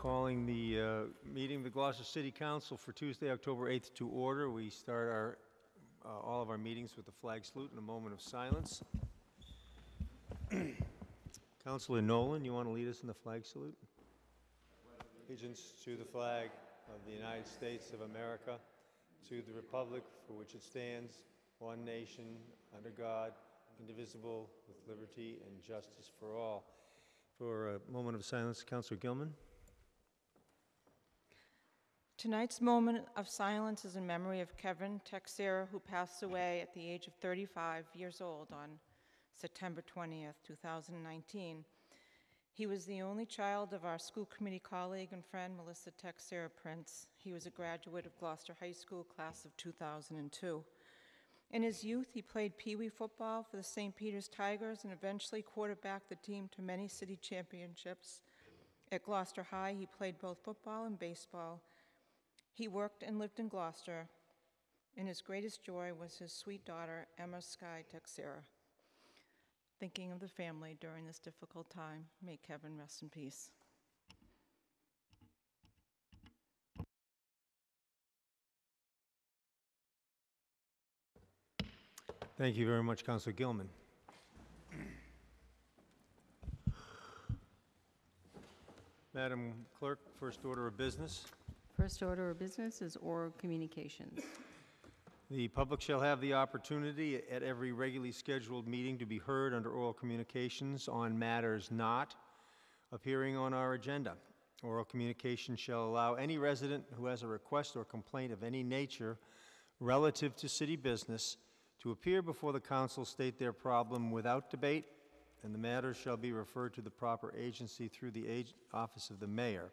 Calling the meeting of the Gloucester City Council for Tuesday, October 8th to order. We start all of our meetings with the flag salute and a moment of silence. Councilor Nolan, you want to lead us in the flag salute? Allegiance to the flag of the United States of America, to the republic for which it stands, one nation, under God, indivisible, with liberty and justice for all. For a moment of silence, Councilor Gilman. Tonight's moment of silence is in memory of Kevin Texera, who passed away at the age of 35 years old on September 20th, 2019. He was the only child of our school committee colleague and friend, Melissa Texera Prince. He was a graduate of Gloucester High School, class of 2002. In his youth, he played Pee-wee football for the St. Peter's Tigers and eventually quarterbacked the team to many city championships. At Gloucester High, he played both football and baseball. He worked and lived in Gloucester, and his greatest joy was his sweet daughter, Emma Skye Texera. Thinking of the family during this difficult time, may Kevin rest in peace. Thank you very much, Councilor Gilman. Madam Clerk, first order of business. First order of business is oral communications. The public shall have the opportunity at every regularly scheduled meeting to be heard under oral communications on matters not appearing on our agenda. Oral communication shall allow any resident who has a request or complaint of any nature relative to city business to appear before the council, state their problem without debate, and the matter shall be referred to the proper agency through the office of the mayor.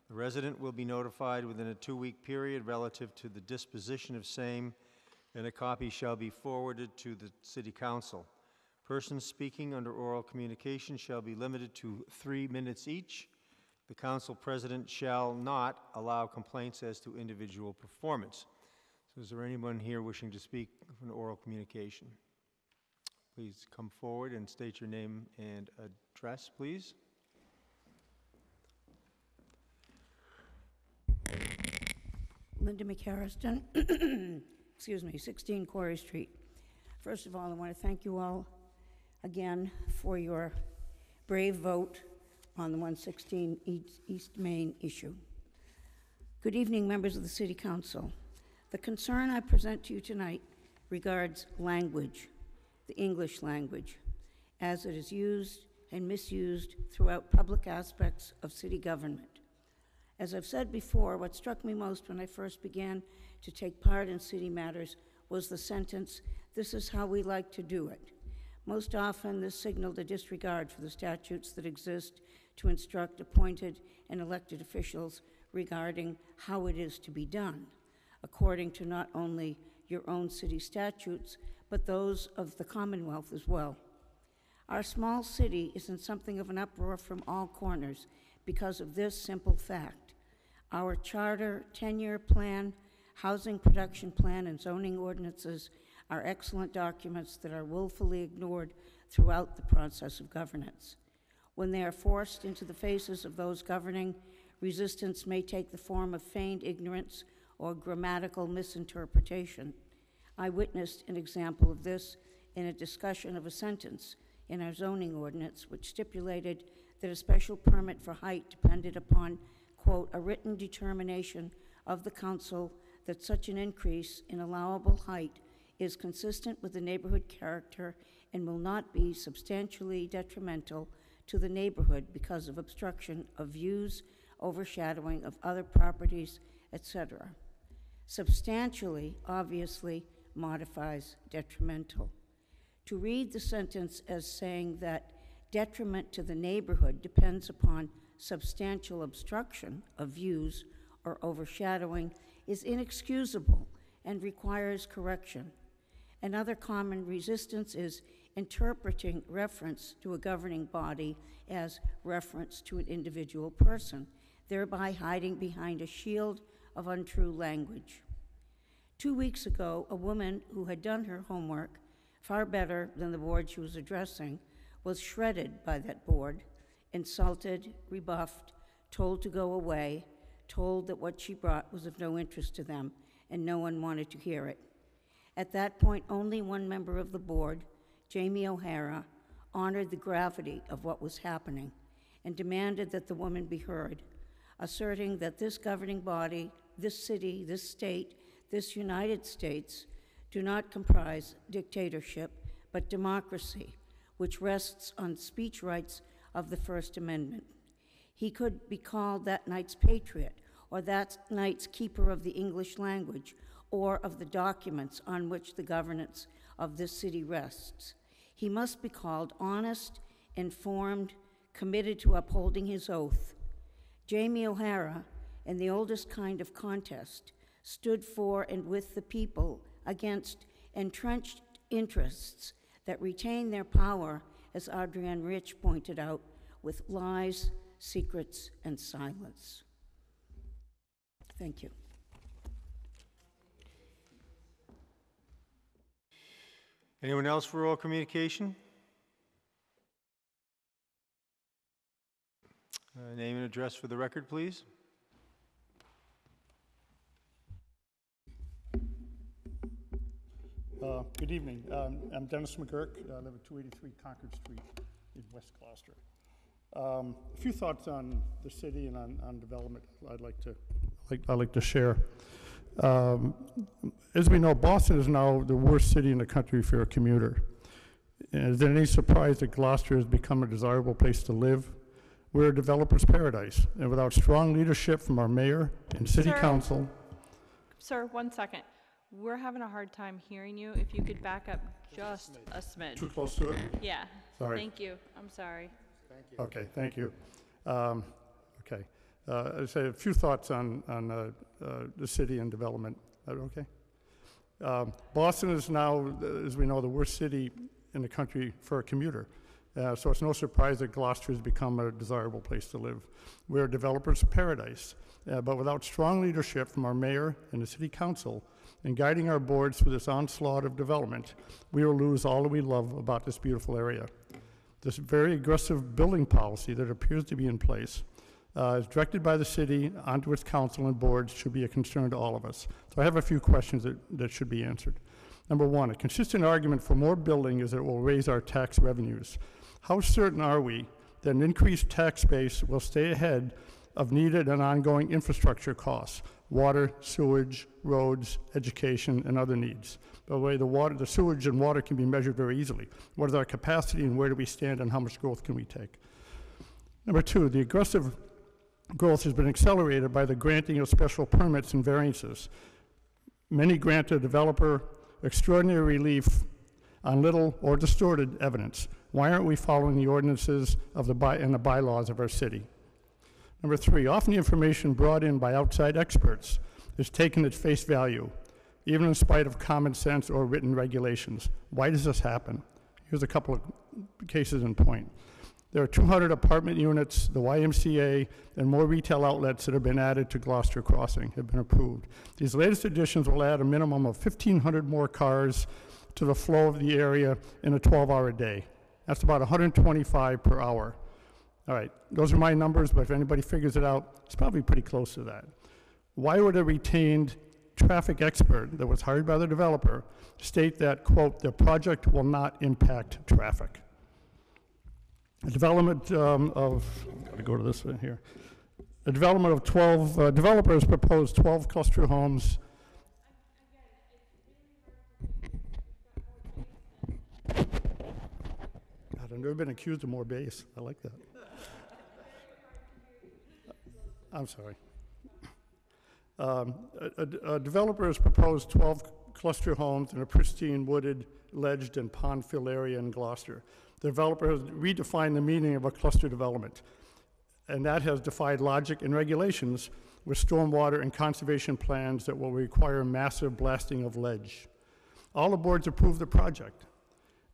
The resident will be notified within a 2-week period relative to the disposition of same, and a copy shall be forwarded to the City Council. Persons speaking under oral communication shall be limited to 3 minutes each. The council president shall not allow complaints as to individual performance. So is there anyone here wishing to speak from oral communication? Please come forward and state your name and address, please. Linda McHarriston, excuse me, 16 Quarry Street. First of all, I want to thank you all again for your brave vote on the 116 East Main issue. Good evening, members of the City Council. The concern I present to you tonight regards language, the English language, as it is used and misused throughout public aspects of city government. As I've said before, what struck me most when I first began to take part in city matters was the sentence, "This is how we like to do it." Most often, this signaled a disregard for the statutes that exist to instruct appointed and elected officials regarding how it is to be done, according to not only your own city statutes, but those of the Commonwealth as well. Our small city is in something of an uproar from all corners because of this simple fact. Our charter, 10-year plan, housing production plan, and zoning ordinances are excellent documents that are willfully ignored throughout the process of governance. When they are forced into the faces of those governing, resistance may take the form of feigned ignorance or grammatical misinterpretation. I witnessed an example of this in a discussion of a sentence in our zoning ordinance, which stipulated that a special permit for height depended upon, quote, a written determination of the council that such an increase in allowable height is consistent with the neighborhood character and will not be substantially detrimental to the neighborhood because of obstruction of views, overshadowing of other properties, etc. Substantially, obviously, modifies detrimental. To read the sentence as saying that detriment to the neighborhood depends upon substantial obstruction of views or overshadowing is inexcusable and requires correction. Another common resistance is interpreting reference to a governing body as reference to an individual person, thereby hiding behind a shield of untrue language. 2 weeks ago, a woman who had done her homework far better than the board she was addressing was shredded by that board, insulted, rebuffed, told to go away, told that what she brought was of no interest to them, and no one wanted to hear it. At that point, only one member of the board, Jamie O'Hara, honored the gravity of what was happening and demanded that the woman be heard, asserting that this governing body, this city, this state, this United States do not comprise dictatorship, but democracy, which rests on speech rights of the First Amendment. He could be called that night's patriot, or that night's keeper of the English language, or of the documents on which the governance of this city rests. He must be called honest, informed, committed to upholding his oath. Jamie O'Hara, in the oldest kind of contest, stood for and with the people against entrenched interests that retain their power, as Adrienne Rich pointed out, with lies, secrets, and silence. Thank you. Anyone else for oral communication? Name and address for the record, please. Good evening. I'm Dennis McGurk. I live at 283 Concord Street in West Gloucester. A few thoughts on the city and on development I'd like to share. As we know, Boston is now the worst city in the country for a commuter. And is there any surprise that Gloucester has become a desirable place to live? We're a developer's paradise, and without strong leadership from our mayor and city council. Sir, 1 second. We're having a hard time hearing you. If you could back up just a smidge. Too close to it? Yeah. Sorry. Thank you. I'm sorry. Okay, thank you. Okay. I'd say a few thoughts on the city and development. Is that okay? Boston is now, as we know, the worst city in the country for a commuter. So it's no surprise that Gloucester has become a desirable place to live. We're a developer's paradise, but without strong leadership from our mayor and the city council in guiding our boards through this onslaught of development, we will lose all that we love about this beautiful area. This very aggressive building policy that appears to be in place is directed by the city onto its council and boards should be a concern to all of us. So I have a few questions that should be answered. Number one, a consistent argument for more building is that it will raise our tax revenues. How certain are we that an increased tax base will stay ahead of needed and ongoing infrastructure costs, water, sewage, roads, education, and other needs? By the way, the sewage and water can be measured very easily. What is our capacity and where do we stand and how much growth can we take? Number two, the aggressive growth has been accelerated by the granting of special permits and variances. Many grant a developer extraordinary relief on little or distorted evidence. Why aren't we following the ordinances of and the bylaws of our city? Number three, often the information brought in by outside experts is taken at face value, even in spite of common sense or written regulations. Why does this happen? Here's a couple of cases in point. There are 200 apartment units, the YMCA, and more retail outlets that have been added to Gloucester Crossing have been approved. These latest additions will add a minimum of 1,500 more cars to the flow of the area in a 12-hour day. That's about 125 per hour. All right, those are my numbers, but if anybody figures it out, it's probably pretty close to that. Why would a retained traffic expert that was hired by the developer state that, quote, the project will not impact traffic? A development gotta go to this one here. A development of 12, developers proposed 12 cluster homes. God, I've never been accused of more bass. I like that. I'm sorry. A developer has proposed 12 cluster homes in a pristine wooded, ledged, and pond-filled area in Gloucester. The developer has redefined the meaning of a cluster development, and that has defied logic and regulations with stormwater and conservation plans that will require massive blasting of ledge. All the boards approved the project.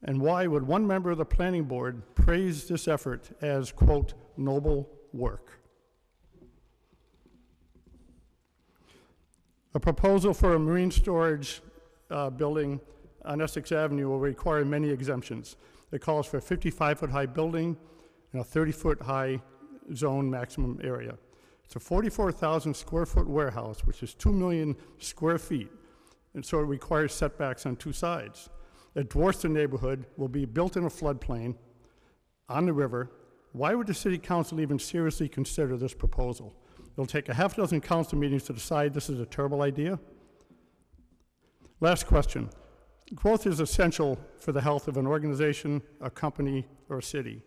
And why would one member of the planning board praise this effort as, quote, noble work? A proposal for a marine storage building on Essex Avenue will require many exemptions. It calls for a 55-foot high building and a 30-foot high zone maximum area. It's a 44,000 square foot warehouse, which is 2 million square feet, and so it requires setbacks on two sides. It dwarfs the neighborhood, will be built in a floodplain on the river. Why would the city council even seriously consider this proposal? It'll take a half dozen council meetings to decide this is a terrible idea. Last question. Growth is essential for the health of an organization, a company, or a city.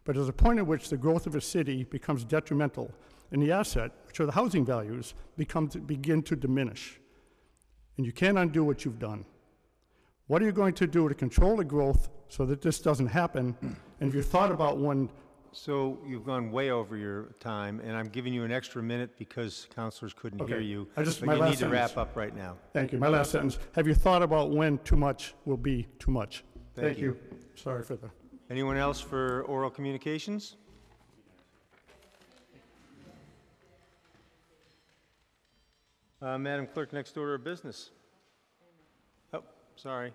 But there's a point at which the growth of a city becomes detrimental, and the asset, which are the housing values, begin to diminish. And you can't undo what you've done. What are you going to do to control the growth so that this doesn't happen? And if you thought about when... So you've gone way over your time, and I'm giving you an extra minute because councilors couldn't hear you. But you need to wrap up right now. Thank you. My last sentence. Have you thought about when too much will be too much? Thank you. Sorry for the... Anyone else for oral communications? Madam Clerk, next order of business. Oh, sorry.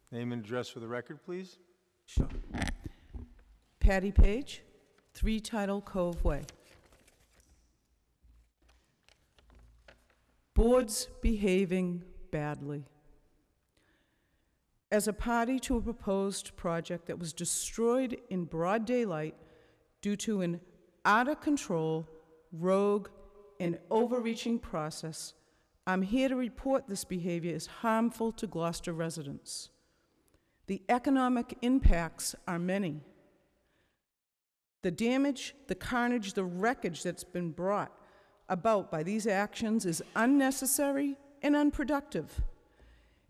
Name and address for the record, please. Sure. Patty Page, 3 Tidal Cove Way. Board's behaving badly. As a party to a proposed project that was destroyed in broad daylight due to an out-of-control, rogue, and overreaching process, I'm here to report this behavior is harmful to Gloucester residents. The economic impacts are many. The damage, the carnage, the wreckage that's been brought about by these actions is unnecessary and unproductive.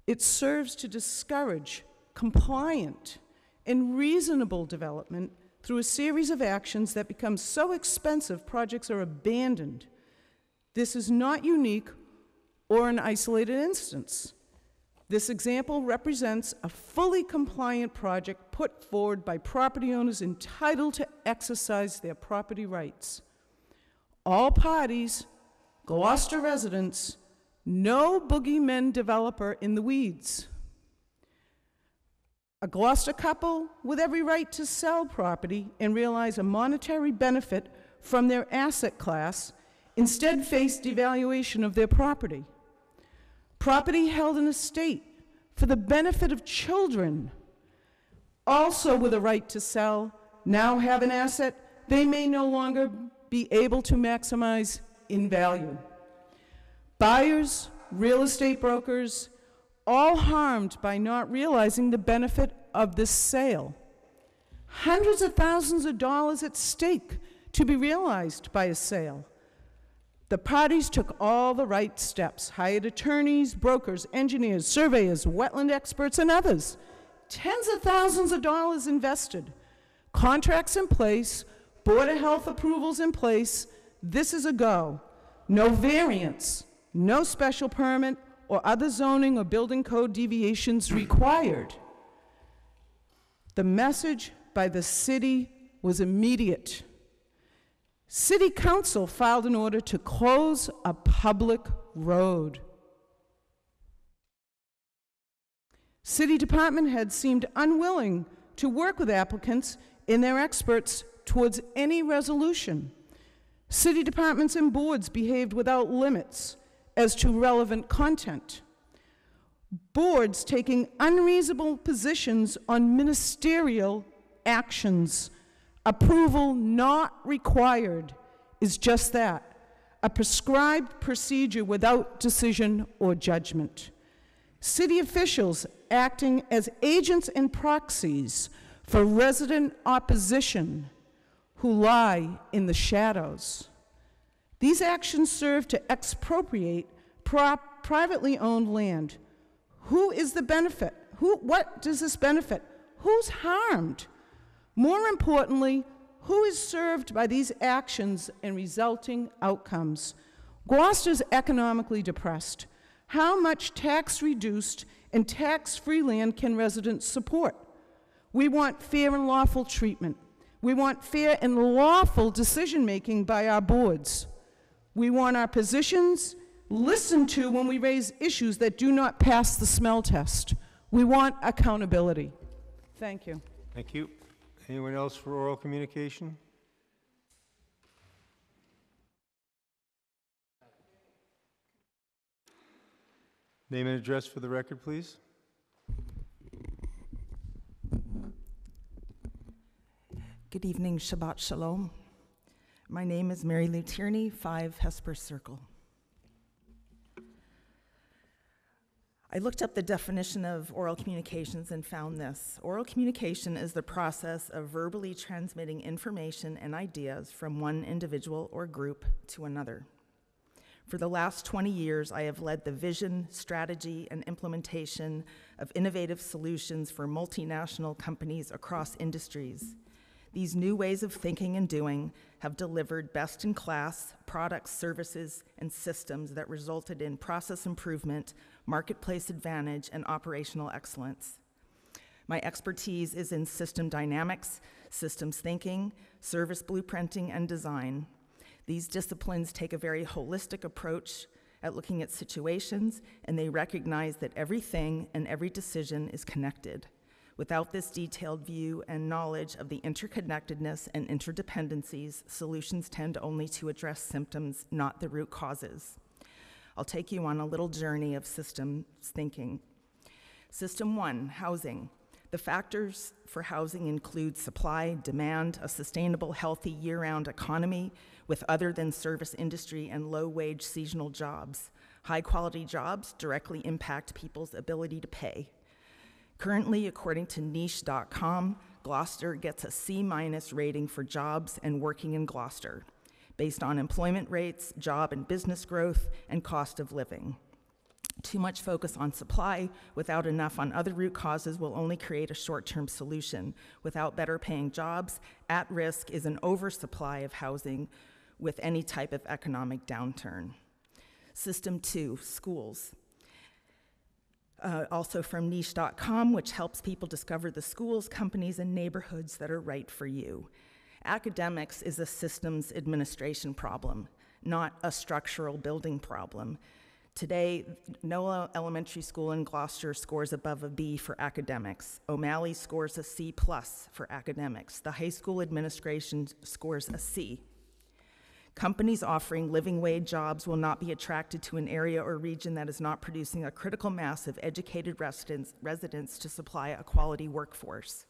It serves to discourage compliant and reasonable development through a series of actions that become so expensive projects are abandoned. This is not unique or an isolated instance. This example represents a fully compliant project put forward by property owners entitled to exercise their property rights. All parties, Gloucester residents, no boogeymen developer in the weeds. A Gloucester couple with every right to sell property and realize a monetary benefit from their asset class instead face devaluation of their property. Property held in a estate for the benefit of children, also with a right to sell, now have an asset they may no longer be able to maximize in value. Buyers, real estate brokers, all harmed by not realizing the benefit of this sale. Hundreds of thousands of dollars at stake to be realized by a sale. The parties took all the right steps, hired attorneys, brokers, engineers, surveyors, wetland experts, and others. Tens of thousands of dollars invested. Contracts in place, Board of Health approvals in place. This is a go. No variance, no special permit, or other zoning or building code deviations required. The message by the city was immediate. City Council filed an order to close a public road. City department heads seemed unwilling to work with applicants and their experts towards any resolution. City departments and boards behaved without limits as to relevant content. Boards taking unreasonable positions on ministerial actions. Approval not required is just that, a prescribed procedure without decision or judgment. City officials acting as agents and proxies for resident opposition who lie in the shadows. These actions serve to expropriate privately owned land. Who is the benefit? What does this benefit? Who's harmed? More importantly, who is served by these actions and resulting outcomes? Gloucester's economically depressed. How much tax-reduced and tax-free land can residents support? We want fair and lawful treatment. We want fair and lawful decision-making by our boards. We want our positions listened to when we raise issues that do not pass the smell test. We want accountability. Thank you. Thank you. Anyone else for oral communication? Name and address for the record, please. Good evening, Shabbat Shalom. My name is Mary Lou Tierney, 5 Hesper Circle. I looked up the definition of oral communications and found this. Oral communication is the process of verbally transmitting information and ideas from one individual or group to another. For the last 20 years, I have led the vision, strategy, and implementation of innovative solutions for multinational companies across industries. These new ways of thinking and doing have delivered best-in-class products, services, and systems that resulted in process improvement, marketplace advantage, and operational excellence. My expertise is in system dynamics, systems thinking, service blueprinting, and design. These disciplines take a very holistic approach at looking at situations, and they recognize that everything and every decision is connected. Without this detailed view and knowledge of the interconnectedness and interdependencies, solutions tend only to address symptoms, not the root causes. I'll take you on a little journey of systems thinking. System 1, housing. The factors for housing include supply, demand, a sustainable, healthy, year-round economy with other than service industry and low-wage seasonal jobs. High-quality jobs directly impact people's ability to pay. Currently, according to niche.com, Gloucester gets a C- rating for jobs and working in Gloucester, based on employment rates, job and business growth, and cost of living. Too much focus on supply without enough on other root causes will only create a short-term solution. Without better paying jobs, at risk is an oversupply of housing with any type of economic downturn. System 2, schools. Also from niche.com, which helps people discover the schools, companies, and neighborhoods that are right for you. Academics is a systems administration problem, not a structural building problem. Today, no elementary school in Gloucester scores above a B for academics. O'Malley scores a C+ for academics. The high school administration scores a C. Companies offering living wage jobs will not be attracted to an area or region that is not producing a critical mass of educated residents to supply a quality workforce.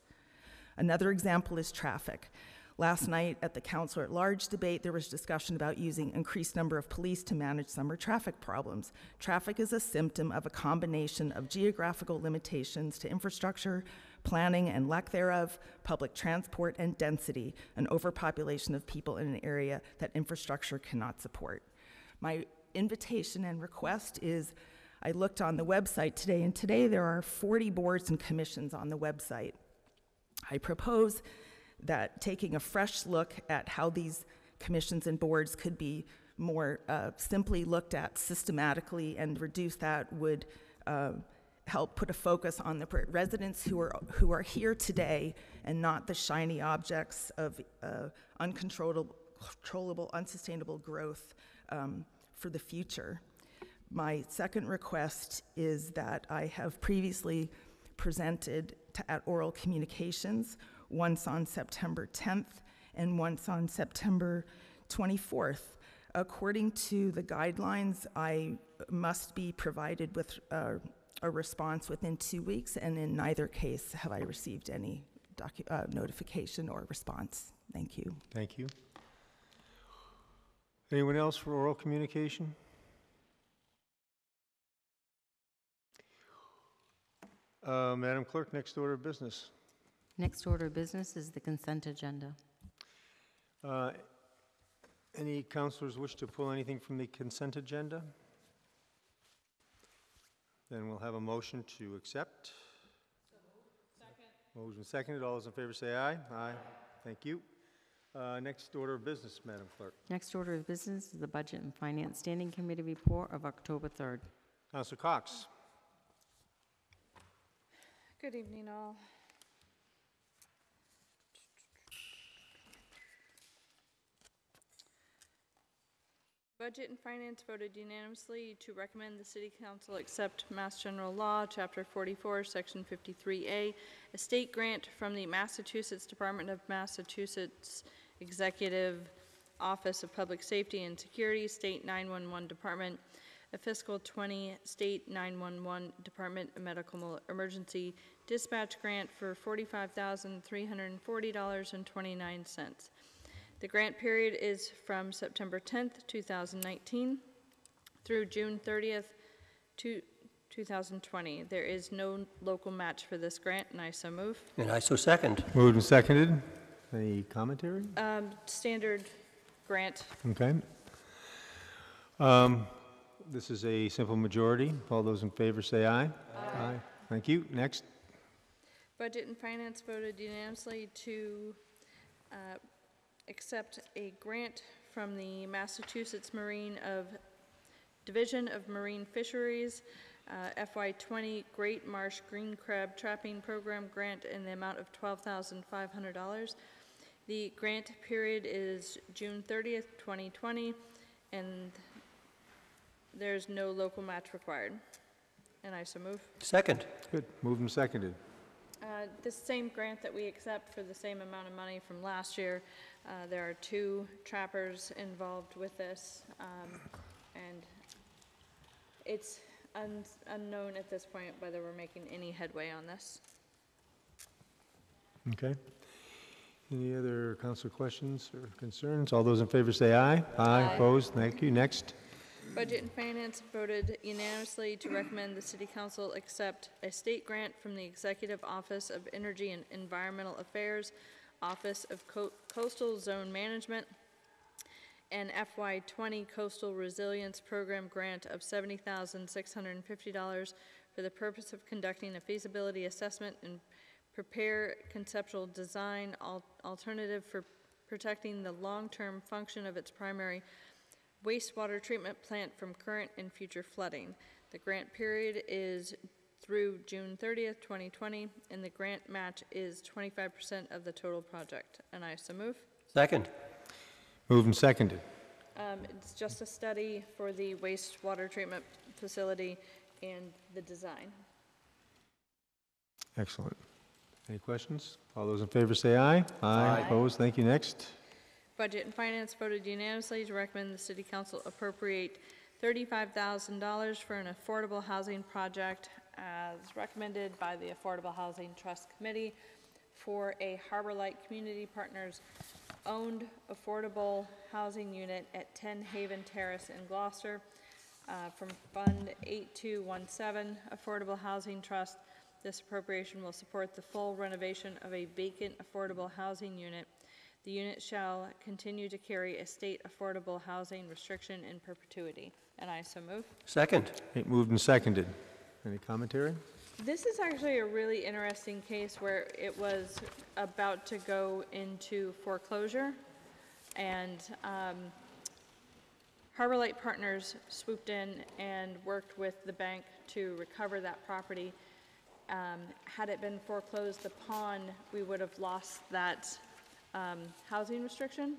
Another example is traffic. Last night at the Council at Large debate, there was discussion about using increased number of police to manage summer traffic problems. Traffic is a symptom of a combination of geographical limitations to infrastructure, planning and lack thereof, public transport, and density, an overpopulation of people in an area that infrastructure cannot support. My invitation and request is, I looked on the website today, and today there are 40 boards and commissions on the website. I propose that taking a fresh look at how these commissions and boards could be more simply looked at systematically and reduce that would help put a focus on the residents who are here today and not the shiny objects of uncontrollable, unsustainable growth for the future. My second request is that I have previously presented at oral communications, once on September 10th and once on September 24th. According to the guidelines, I must be provided with a response within 2 weeks, and in neither case have I received any notification or response. Thank you. Thank you. Anyone else for oral communication? Madam Clerk, next order of business. Next order of business is the consent agenda. Any councilors wish to pull anything from the consent agenda? Then we'll have a motion to accept. Second. Motion seconded. All those in favor say aye. Aye. Thank you. Next order of business, Madam Clerk. Next order of business is the Budget and Finance Standing Committee report of October 3rd. Councilor Cox. Good evening, all. Budget and Finance voted unanimously to recommend the City Council accept Mass General Law, Chapter 44, Section 53A, a state grant from the Massachusetts Department of Massachusetts Executive Office of Public Safety and Security, State 911 Department, a fiscal 20 State 911 Department of Medical Emergency Dispatch Grant for $45,340.29. The grant period is from September 10th, 2019 through June 30th, 2020. There is no local match for this grant, and I so move. And I so second. Moved and seconded. Any commentary? Standard grant. Okay. This is a simple majority. All those in favor say aye. Aye. Thank you. Next. Budget and Finance voted unanimously to accept a grant from the Massachusetts Division of Marine Fisheries FY20 Great Marsh Green Crab Trapping Program grant in the amount of $12,500. The grant period is June 30th, 2020, and there's no local match required. And I so move. Second. Good. Moved and seconded. The same grant that we accept for the same amount of money from last year. There are 2 trappers involved with this, and it's unknown at this point whether we're making any headway on this. Okay. Any other council questions or concerns? All those in favor say aye. Aye. Opposed? Thank you. Next. Budget and Finance voted unanimously to recommend the City Council accept a state grant from the Executive Office of Energy and Environmental Affairs, Office of Coastal Zone Management, an FY20 Coastal Resilience Program grant of $70,650 for the purpose of conducting a feasibility assessment and prepare conceptual design alternative for protecting the long-term function of its primary wastewater treatment plant from current and future flooding. The grant period is through June 30th, 2020, and the grant match is 25% of the total project. And I so move. Second. Moved and seconded. It's just a study for the wastewater treatment facility and the design. Excellent. Any questions? All those in favor say aye. Aye. Opposed? Thank you. Next. Budget and Finance voted unanimously to recommend the City Council appropriate $35,000 for an affordable housing project as recommended by the Affordable Housing Trust Committee for a Harbor Light Community Partners owned affordable housing unit at 10 Haven Terrace in Gloucester from Fund 8217 Affordable Housing Trust. This appropriation will support the full renovation of a vacant affordable housing unit. The unit shall continue to carry a state affordable housing restriction in perpetuity. And I so move. Second. Okay, moved and seconded. Any commentary? This is actually a really interesting case where it was about to go into foreclosure, and Harbor Light Partners swooped in and worked with the bank to recover that property. Had it been foreclosed upon, we would have lost that housing restriction,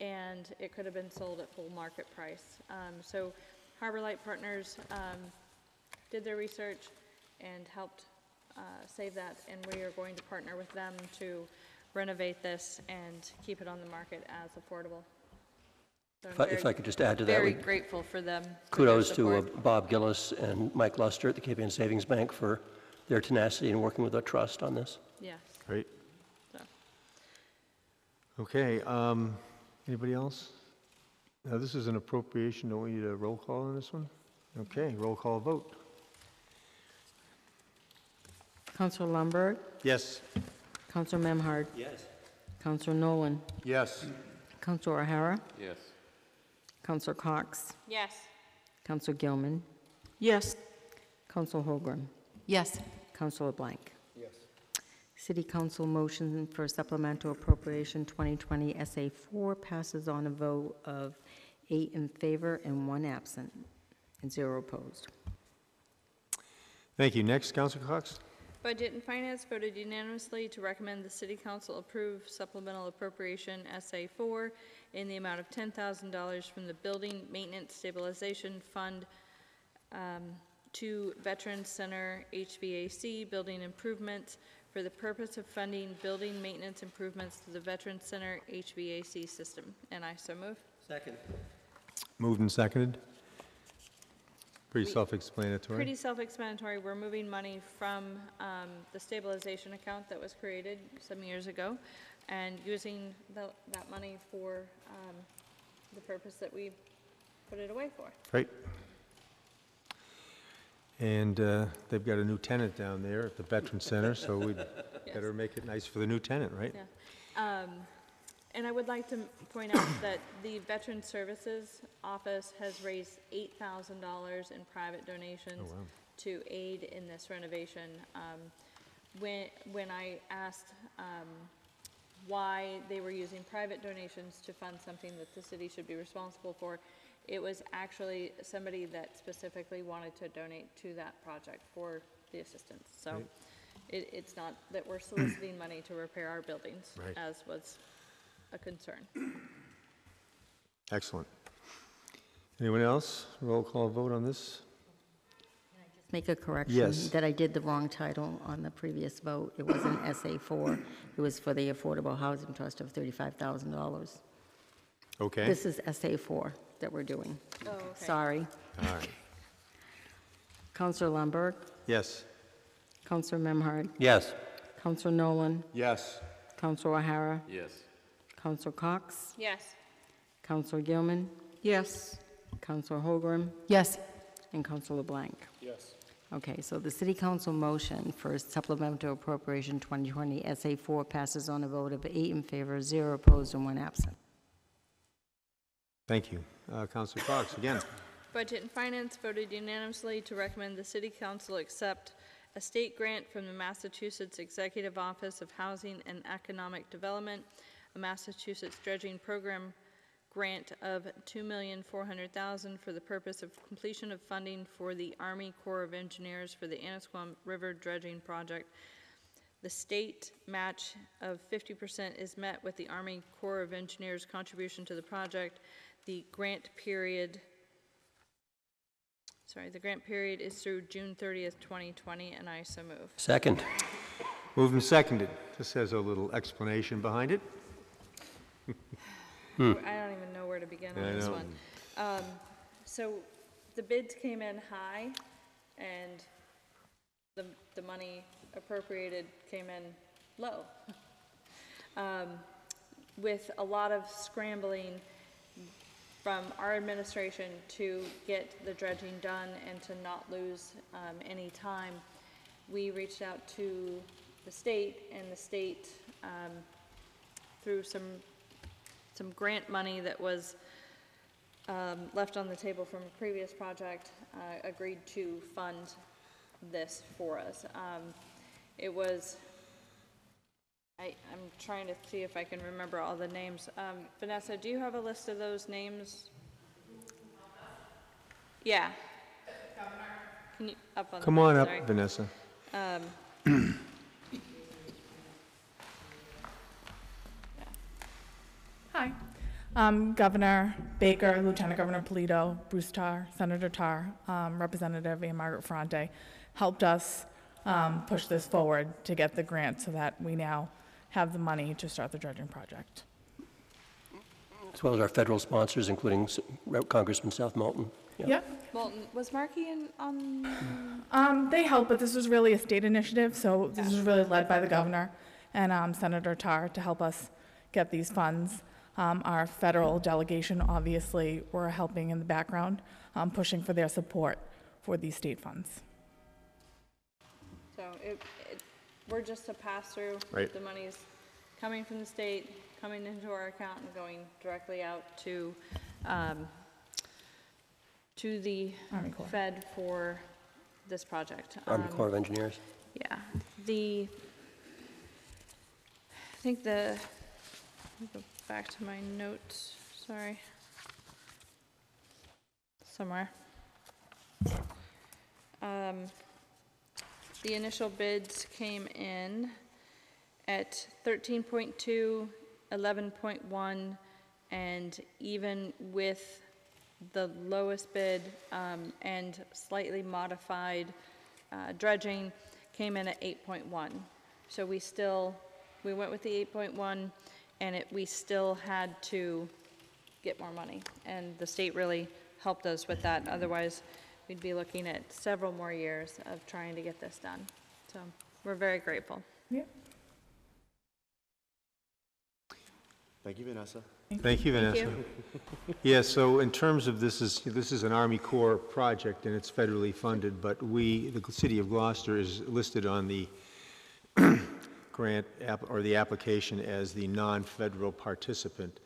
and it could have been sold at full market price. So Harbor Light Partners did their research and helped save that, and we are going to partner with them to renovate this and keep it on the market as affordable. So If I could just add to that. Very grateful for them. Kudos to Bob Gillis and Mike Gloucester at the Cape Ann Savings Bank for their tenacity in working with our trust on this. Yes. Great. So. Okay. Anybody else? Now, this is an appropriation. Don't we need a roll call on this one? Okay. Roll call vote. Councilor Lundberg, Yes. Councilor Memhard, Yes. Councilor Nolan, Yes. Councilor O'Hara, Yes. Councilor Cox, Yes. Councilor Gilman, Yes. Councilor Holgram, Yes. Councilor Blank. Yes. City Council motion for supplemental appropriation 2020 SA4 passes on a vote of 8 in favor and 1 absent and 0 opposed. Thank you. Next, Councilor Cox. Budget and Finance voted unanimously to recommend the City Council approve supplemental appropriation SA4 in the amount of $10,000 from the Building Maintenance Stabilization Fund to Veterans Center HVAC building improvements for the purpose of funding building maintenance improvements to the Veterans Center HVAC system. And I so move. Second. Moved and seconded. Pretty self-explanatory. Pretty self-explanatory. We're moving money from the stabilization account that was created some years ago and using that money for the purpose that we put it away for. Great. And they've got a new tenant down there at the Veterans Center, so we'd better make it nice for the new tenant, right? Yeah. And I would like to point out that the Veteran Services Office has raised $8,000 in private donations to aid in this renovation. When I asked why they were using private donations to fund something that the city should be responsible for, it was actually somebody that specifically wanted to donate to that project for the assistance. So it's not that we're soliciting money to repair our buildings, as was a concern. Excellent. Anyone else? Roll call vote on this? Make a correction. Yes. That I did the wrong title on the previous vote. It wasn't SA4. It was for the Affordable Housing Trust of $35,000. Okay. This is SA4 that we're doing. Oh, okay. Sorry. All right. Counselor Lundberg, Yes. Counselor Memhard, Yes. Counselor Nolan, Yes. Counselor O'Hara, Yes. Counselor Cox, Yes. Counselor Gilman, Yes. Counselor Holgram, Yes. and Counselor LeBlanc. Yes. Okay, so the City Council motion for supplemental appropriation 2020 SA4 passes on a vote of 8 in favor, 0 opposed, and 1 absent. Thank you. Councilor Cox, again. Budget and Finance voted unanimously to recommend the City Council accept a state grant from the Massachusetts Executive Office of Housing and Economic Development, a Massachusetts dredging program grant of $2,400,000 for the purpose of completion of funding for the Army Corps of Engineers for the Annisquam River dredging project. The state match of 50% is met with the Army Corps of Engineers contribution to the project. The grant period is through June 30th, 2020, and I so move. Second. Moved and seconded. This has a little explanation behind it. I don't even know where to begin I on this know. one. So the bids came in high, and the money appropriated came in low. With a lot of scrambling from our administration to get the dredging done and to not lose any time, we reached out to the state, and the state, through some grant money that was left on the table from a previous project, agreed to fund this for us. It was, I'm trying to see if I can remember all the names. Vanessa, do you have a list of those names? Yeah. Can you, up on the Come mic, on up, sorry. Vanessa. Hi. Governor Baker, Lieutenant Governor Polito, Bruce Tarr, Senator Tarr, Representative Ann Margaret Ferrante helped us push this forward to get the grant so that we now have the money to start the dredging project. As well as our federal sponsors, including Congressman South Moulton. Yeah. Yep. Moulton, was Markey in on? They helped, but this was really a state initiative, so this was really led by the governor and Senator Tarr to help us get these funds. Our federal delegation, obviously, were helping in the background, pushing for their support for these state funds. So we're just a pass-through. Right. The money's coming from the state, coming into our account, and going directly out to the Army Corps. Fed for this project. Army Corps of Engineers. Yeah. I think let me go back to my notes, sorry. Somewhere. The initial bids came in at 13.2, 11.1, and even with the lowest bid and slightly modified dredging, came in at 8.1. So we went with the 8.1, and we still had to get more money. And the state really helped us with that. Otherwise, we'd be looking at several more years of trying to get this done. So we're very grateful. Yeah. Thank you, Vanessa. Thank you, Vanessa. you. Yeah, so in terms of this is an Army Corps project and it's federally funded, but the city of Gloucester is listed on the grant or the application as the non-federal participant.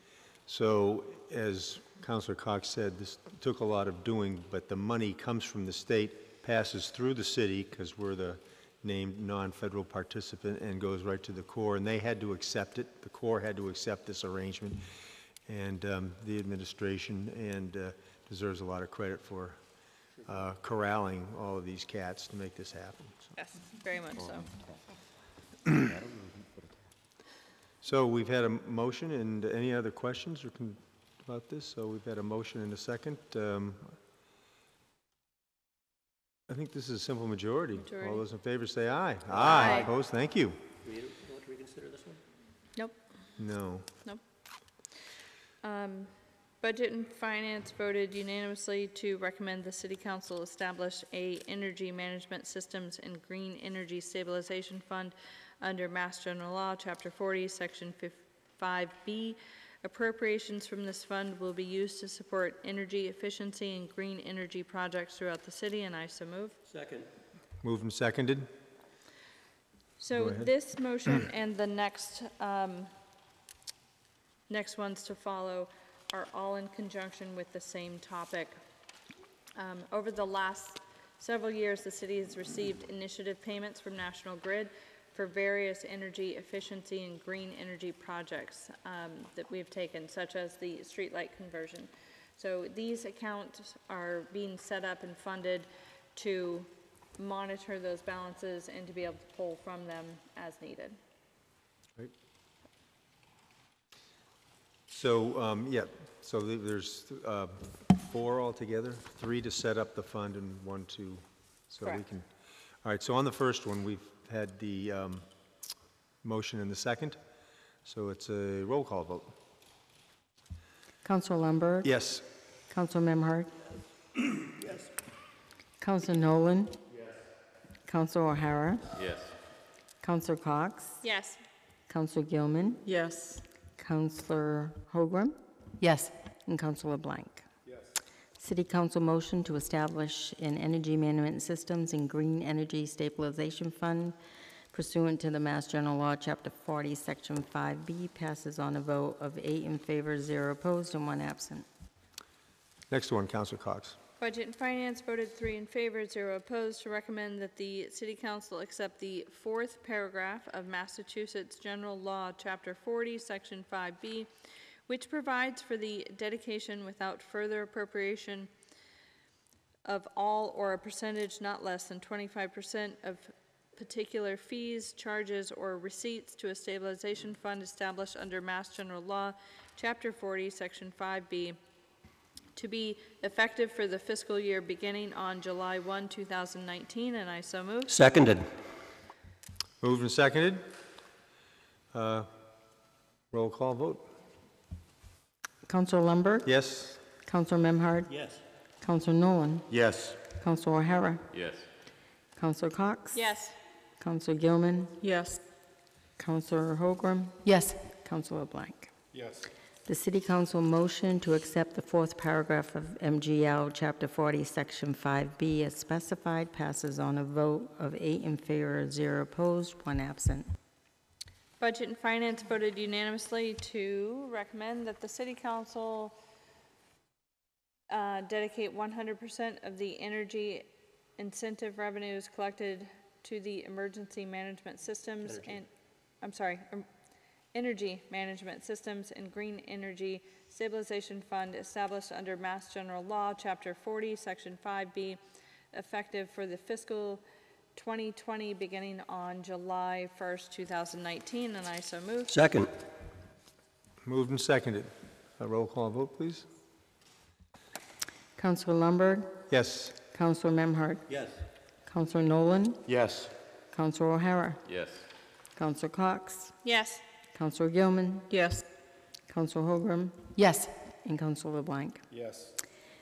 So as Councilor Cox said, this took a lot of doing, but the money comes from the state, passes through the city because we're the named non-federal participant, and goes right to the Corps, and they had to accept it. The Corps had to accept this arrangement, and the administration deserves a lot of credit for corralling all of these cats to make this happen. So. Yes, very much so. So we've had a motion, and any other questions about this? So we've had a motion and a second. I think this is a simple majority. All those in favor say aye. Aye. Opposed? Thank you. Do we want to reconsider this one? Nope. No. Nope. Budget and Finance voted unanimously to recommend the City Council establish a Energy Management Systems and Green Energy Stabilization Fund under Mass General Law, Chapter 40, Section 5B. Appropriations from this fund will be used to support energy efficiency and green energy projects throughout the city, and I so move. Second. Moved and seconded. So this motion and the next ones to follow are all in conjunction with the same topic. Over the last several years, the city has received initiative payments from National Grid for various energy efficiency and green energy projects that we've taken, such as the streetlight conversion. So these accounts are being set up and funded to monitor those balances and to be able to pull from them as needed. Right. So, yeah, so there's 4 altogether, 3 to set up the fund and 1 to, so Correct. we can. All right, so on the first one, we've had the motion and the second, so it's a roll call vote. Councilor Lundberg? Yes. Councilor Memhard? Yes. Councilor Nolan? Yes. Councilor O'Hara? Yes. Councilor Cox? Yes. Councilor Gilman? Yes. Councilor Holgram? Yes. And Councilor Blank. Yes. City Council motion to establish an Energy Management Systems and Green Energy Stabilization Fund pursuant to the Mass General Law, Chapter 40, Section 5B, passes on a vote of 8 in favor, 0 opposed, and 1 absent. Next one, Councilor Cox. Budget and Finance voted 3 in favor, 0 opposed, to recommend that the City Council accept the 4th paragraph of Massachusetts General Law, Chapter 40, Section 5B, which provides for the dedication without further appropriation of all or a percentage not less than 25% of particular fees, charges, or receipts to a stabilization fund established under Mass General Law, Chapter 40, Section 5B, to be effective for the fiscal year beginning on July 1, 2019, and I so move. Seconded. Moved and seconded. Roll call vote. Councilor Lundberg? Yes. Councilor Memhard? Yes. Councilor Nolan? Yes. Councilor O'Hara? Yes. Councilor Cox? Yes. Councilor Gilman? Yes. Councilor Holgram? Yes. Councilor Blank. Yes. The City Council motion to accept the 4th paragraph of MGL Chapter 40, Section 5B as specified passes on a vote of 8 in favor, 0 opposed, 1 absent. Budget and Finance voted unanimously to recommend that the City Council dedicate 100% of the energy incentive revenues collected to the emergency management systems Energy Management Systems and Green Energy Stabilization Fund established under Mass General Law, Chapter 40, Section 5B, effective for the fiscal 2020, beginning on July 1st, 2019, and I so move. Second. Moved and seconded. A roll call vote, please. Counselor Lundberg, Yes. Counselor Memhard, Yes. Counselor Nolan, Yes. Counselor O'Hara, Yes. Counselor Cox, Yes. Counselor Gilman, Yes. Counselor Holgram, Yes. and Counselor LeBlanc. Yes.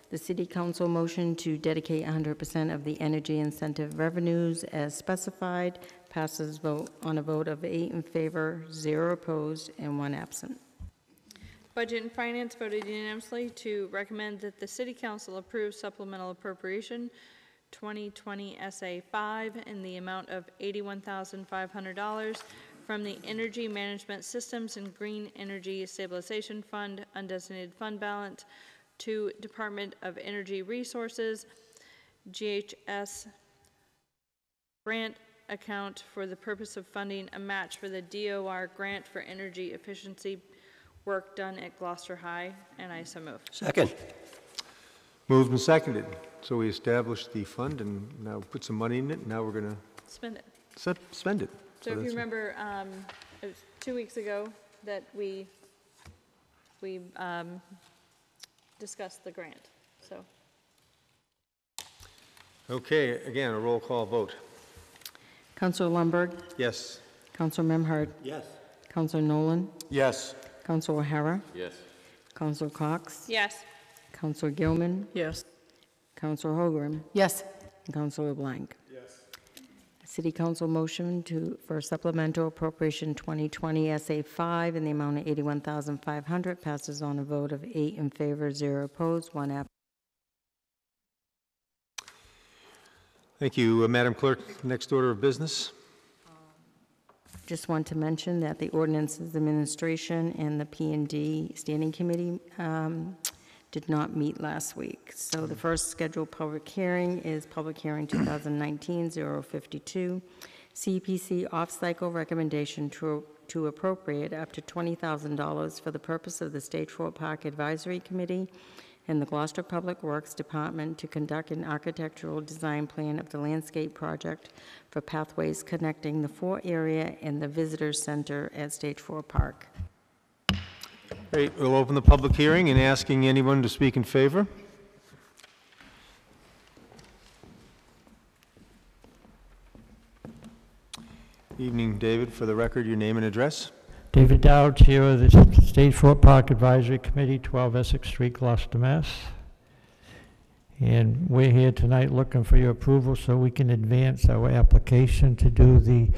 The City Council motion to dedicate 100% of the energy incentive revenues as specified passes vote on a vote of 8 in favor, 0 opposed, and 1 absent. Budget and Finance voted unanimously to recommend that the City Council approve supplemental appropriation 2020 SA5 in the amount of $81,500 from the Energy Management Systems and Green Energy Stabilization Fund undesignated fund balance to Department of Energy Resources, GHS grant account for the purpose of funding a match for the DOR grant for energy efficiency work done at Gloucester High, and I so move. Second. Moved and seconded. So we established the fund and now put some money in it, and now we're going to Spend it. spend it. So if you that's- remember, it was 2 weeks ago that we discussed the grant, so. Okay, again, a roll call vote. Counselor Lundberg, Yes. Counselor Memhard, Yes. Counselor Nolan, Yes. Counselor O'Hara, Yes. Counselor Cox, Yes. Counselor Gilman, Yes. Counselor Holgram, Yes. and Counselor LeBlanc. Yes. City Council motion for supplemental appropriation 2020 SA5 in the amount of $81,500 passes on a vote of 8 in favor, 0 opposed, 1 absent. Thank you, Madam Clerk. Next order of business. Just want to mention that the Ordinances Administration and the P&D Standing Committee did not meet last week. So the first scheduled public hearing is Public Hearing 2019-052, CPC off-cycle recommendation to appropriate up to $20,000 for the purpose of the State Fort Park Advisory Committee and the Gloucester Public Works Department to conduct an architectural design plan of the landscape project for pathways connecting the Fort area and the Visitor Center at Stage 4 Park. Great, we'll open the public hearing and asking anyone to speak in favor. Evening, David. For the record, your name and address. David Dow, Chair of the State Fort Park Advisory Committee, 12 Essex Street, Gloucester, Mass. And we're here tonight looking for your approval so we can advance our application to do the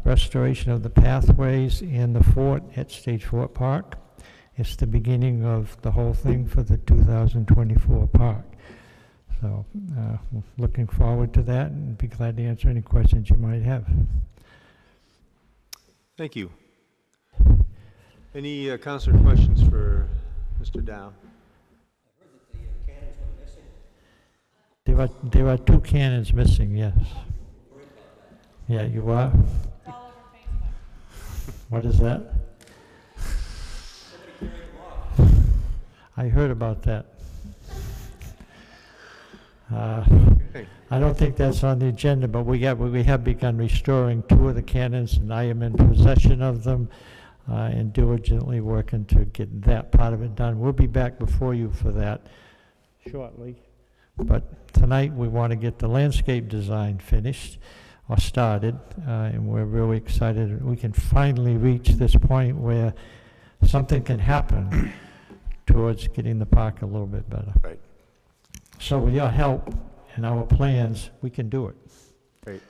restoration of the pathways in the fort at State Fort Park. It's the beginning of the whole thing for the 2024 park. So looking forward to that and be glad to answer any questions you might have. Thank you. Any councilor questions for Mr. Dow? There are 2 cannons missing, yes. Yeah, you are? What is that? I heard about that. I don't think that's on the agenda, but we have begun restoring 2 of the cannons, and I am in possession of them and diligently working to get that part of it done. We'll be back before you for that shortly. But tonight we want to get the landscape design finished or started, and we're really excited we can finally reach this point where something can happen towards getting the park a little bit better. Right. So with your help and our plans, we can do it. Great.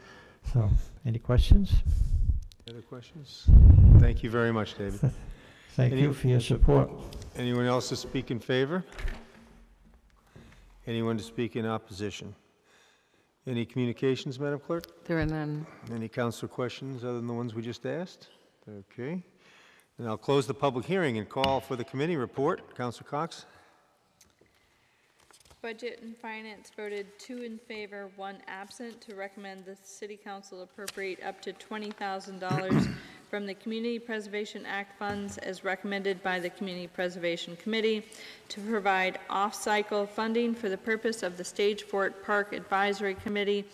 So, any questions? Other questions? Thank you very much, David. Thank you for your support. Anyone else to speak in favor? Anyone to speak in opposition? Any communications, Madam Clerk? There are none. Any council questions other than the ones we just asked? Okay. Then I'll close the public hearing and call for the committee report. Councilor Cox? Budget and Finance voted 2 in favor, 1 absent, to recommend the City Council appropriate up to $20,000 from the Community Preservation Act funds as recommended by the Community Preservation Committee to provide off-cycle funding for the purpose of the Stage Fort Park Advisory Committee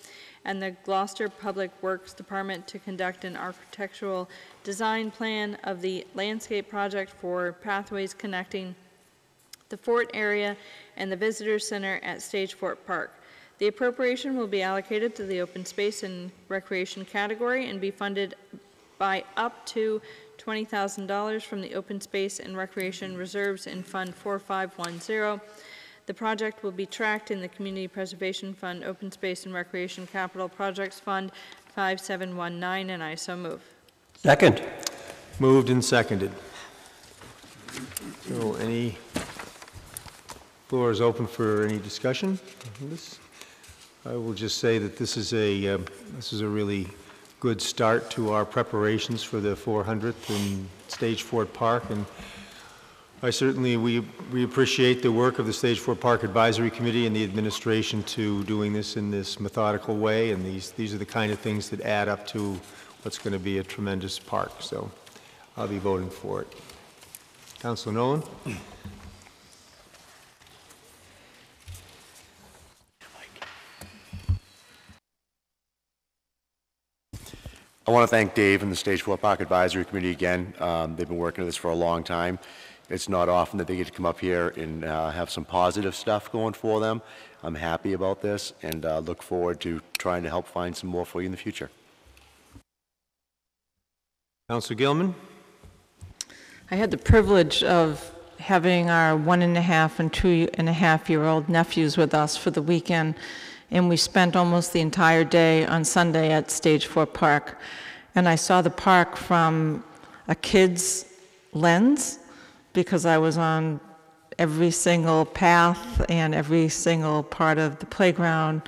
and the Gloucester Public Works Department to conduct an architectural design plan of the landscape project for pathways connecting the fort area and the visitor center at Stage Fort Park. The appropriation will be allocated to the open space and recreation category and be funded by up to $20,000 from the Open Space and Recreation Reserves in Fund 4510. The project will be tracked in the Community Preservation Fund Open Space and Recreation Capital Projects Fund 5719, and I so move. Second. Moved and seconded. So floor is open for any discussion on this. I will just say that this is a really good start to our preparations for the 400th in Stage Fort Park, and we appreciate the work of the Stage Fort Park Advisory Committee and the administration to doing this in this methodical way, and these are the kind of things that add up to what's going to be a tremendous park, so I'll be voting for it. Councilor Nolan? I want to thank Dave and the Stage 4 Park Advisory Committee again. They've been working on this for a long time. It's not often that they get to come up here and have some positive stuff going for them. I'm happy about this and look forward to trying to help find some more for you in the future. Councilor Gilman? I had the privilege of having our 1.5 and 2.5-year-old nephews with us for the weekend, and we spent almost the entire day on Sunday at Stage 4 Park. And I saw the park from a kid's lens because I was on every single path and every single part of the playground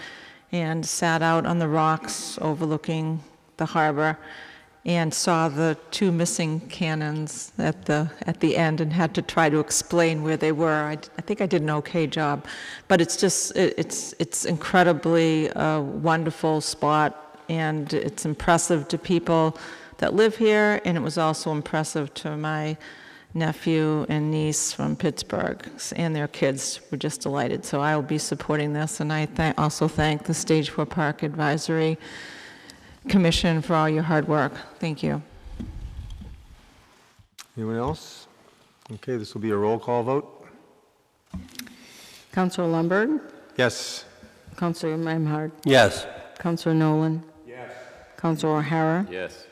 and sat out on the rocks overlooking the harbor and saw the 2 missing cannons at the end and had to try to explain where they were. I think I did an okay job, but it's just it's incredibly wonderful spot, and it's impressive to people that live here, and it was also impressive to my nephew and niece from Pittsburgh, and their kids were just delighted. So I will be supporting this, and I also thank the Stage 4 Park Advisory Commission for all your hard work. Thank you. Anyone else? Okay, this will be a roll call vote. Councilor Lundberg? Yes. Councilor Memhard? Yes. Councilor Nolan? Yes. Councilor O'Hara? Yes.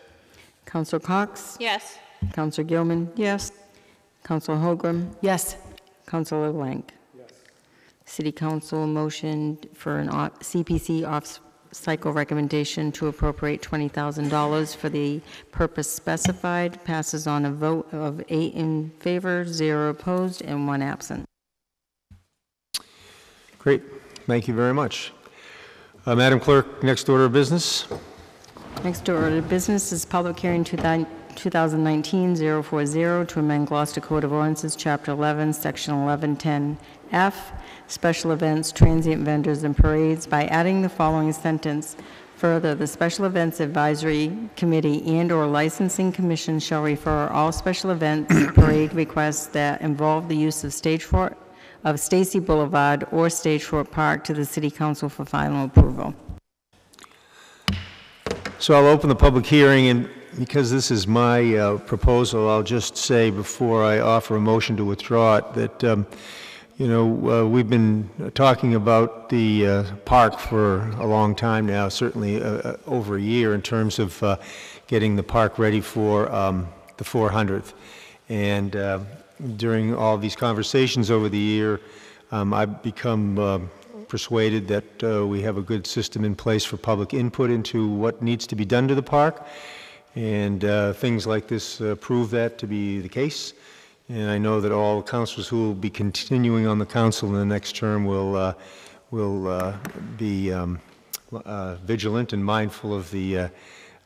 Councilor Cox? Yes. Councilor Gilman? Yes. Councilor Holgram? Yes. Councilor Blank? Yes. City Council motion for an CPC off-cycle recommendation to appropriate $20,000 for the purpose specified passes on a vote of 8 in favor, 0 opposed, and 1 absent. Great. Thank you very much. Madam Clerk, next order of business. Next order of business is public hearing 2019-040 to amend Gloucester Code of Ordinances, Chapter 11, Section 1110F, Special Events, Transient Vendors, and Parades by adding the following sentence. Further, the Special Events Advisory Committee and/or Licensing Commission shall refer all special events parade requests that involve the use of Stage 4 of Stacy Boulevard or Stage 4 Park to the City Council for final approval. So I'll open the public hearing, and because this is my proposal, I'll just say before I offer a motion to withdraw it that, we've been talking about the park for a long time now, certainly over a year, in terms of getting the park ready for the 400th. And during all these conversations over the year, I've become persuaded that we have a good system in place for public input into what needs to be done to the park, and things like this prove that to be the case. And I know that all councilors who will be continuing on the council in the next term will be vigilant and mindful of the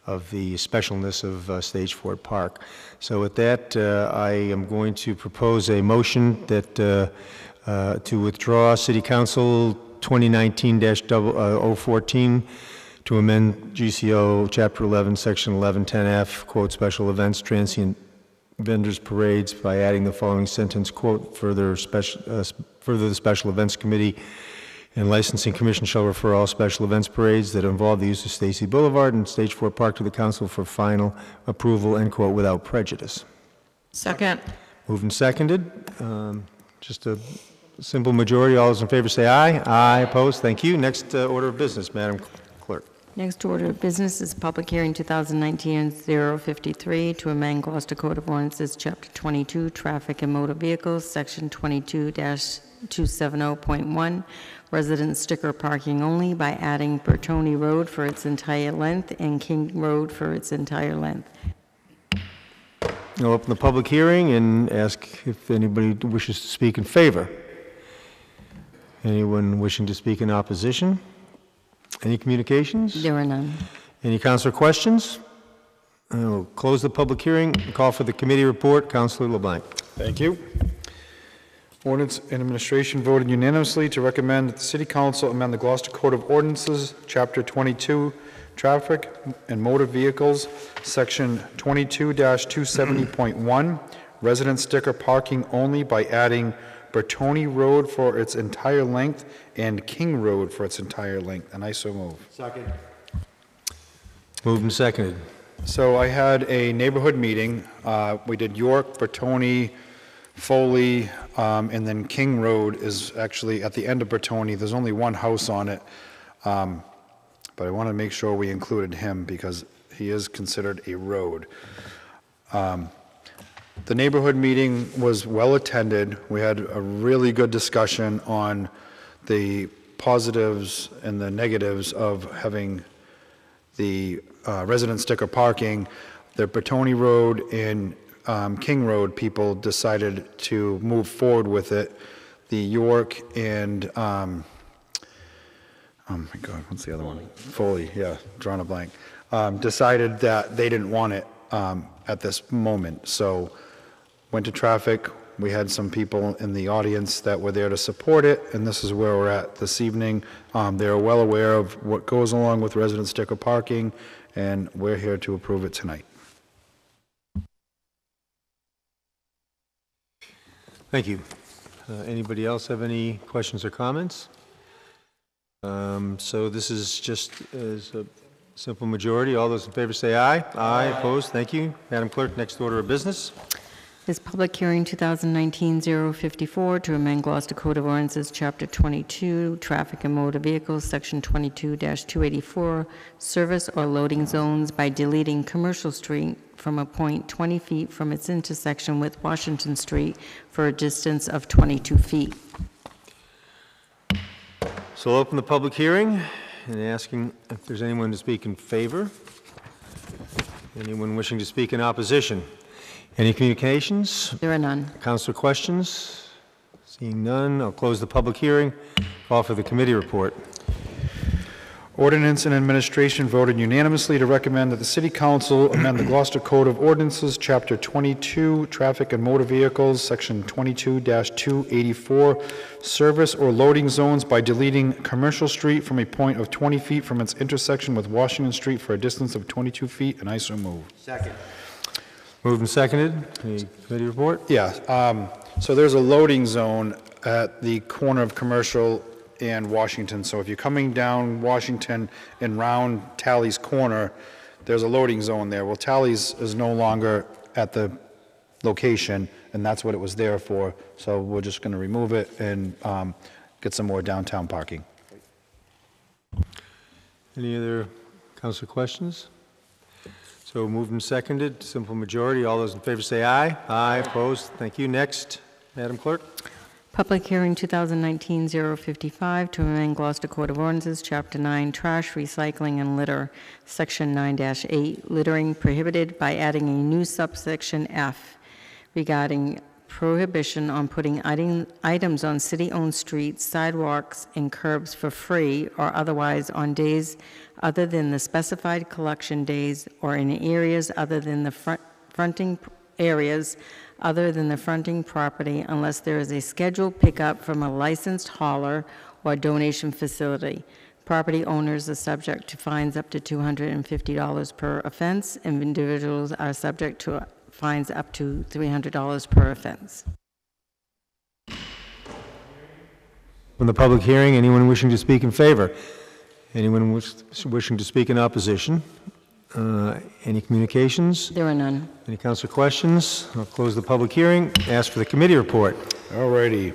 specialness of Stage 4 Park. So with that, I am going to propose a motion that to withdraw City Council 2019-014 to amend GCO Chapter 11, Section 1110F, quote, Special Events, Transient Vendors, Parades, by adding the following sentence, quote, further the Special Events Committee And Licensing Commission shall refer all special events parades that involve the use of Stacy Boulevard and Stage 4 Park to the council for final approval, end quote, without prejudice. Second. Moved and seconded. Just a simple majority. All those in favor say aye. Aye. Opposed? Thank you. Next order of business, Madam Clerk. Next order of business is public hearing 2019-053 to amend Gloucester Code of Ordinances, Chapter 22, Traffic and Motor Vehicles, Section 22-270.1, resident sticker parking only by adding Bertoni Road for its entire length and King Road for its entire length. I'll open the public hearing and ask if anybody wishes to speak in favor. Anyone wishing to speak in opposition? Any communications? There are none. Any councilor questions? I will close the public hearing and call for the committee report. Councilor LeBlanc. Thank you. Ordinance and Administration voted unanimously to recommend that the City Council amend the Gloucester Code of Ordinances, Chapter 22, Traffic and Motor Vehicles, Section 22-270.1, resident sticker parking only by adding Bertoni Road for its entire length and King Road for its entire length, and I so move. Second. Moved and seconded. So I had a neighborhood meeting. We did York, Bertoni, Foley, and then King Road is actually at the end of Bertoni. There's only one house on it, but I want to make sure we included him because he is considered a road. The neighborhood meeting was well attended. We had a really good discussion on the positives and the negatives of having the resident sticker parking. The Bertoni Road and King Road people decided to move forward with it. The York and, oh my God, what's the other one? Foley, yeah, drawing a blank. Decided that they didn't want it at this moment. So went to traffic. We had some people in the audience that were there to support it, and this is where we're at this evening. They're well aware of what goes along with resident sticker parking, and we're here to approve it tonight. Thank you. Anybody else have any questions or comments? So this is just as a simple majority. All those in favor say aye. Aye. Opposed? Thank you. Madam Clerk, next order of business. This public hearing 2019-054 to amend Gloucester Code of Ordinances, Chapter 22, Traffic and Motor Vehicles, Section 22-284, service or loading zones by deleting Commercial Street from a point 20 feet from its intersection with Washington Street for a distance of 22 feet. So I'll open the public hearing and asking if there's anyone to speak in favor. Anyone wishing to speak in opposition? Any communications? There are none. Councilor questions? Seeing none, I'll close the public hearing. Call for the committee report. Ordinance and Administration voted unanimously to recommend that the City Council amend the Gloucester Code of Ordinances, Chapter 22, Traffic and Motor Vehicles, Section 22-284, service or loading zones by deleting Commercial Street from a point of 20 feet from its intersection with Washington Street for a distance of 22 feet, and I so move. Second. Moved and seconded. Any committee report? Yeah, so there's a loading zone at the corner of Commercial and Washington. So if you're coming down Washington and round Tally's Corner, there's a loading zone there. Well, Tally's is no longer at the location, and that's what it was there for. So we're just going to remove it and get some more downtown parking. Any other council questions? So moved and seconded, simple majority. All those in favor say aye. Aye. Opposed? Thank you. Next, Madam Clerk. Public hearing 2019-055 to amend Gloucester Code of Ordinances, Chapter 9, Trash, Recycling, and Litter, Section 9-8, littering prohibited by adding a new subsection F regarding prohibition on putting items on city-owned streets, sidewalks, and curbs for free or otherwise on days other than the specified collection days or in areas other than the fronting areas other than the fronting property unless there is a scheduled pickup from a licensed hauler or donation facility. Property owners are subject to fines up to $250 per offense, and individuals are subject to fines up to $300 per offense. From the public hearing, anyone wishing to speak in favor? Anyone wishing to speak in opposition? Any communications? There are none. Any council questions? I'll close the public hearing. Ask for the committee report. All righty.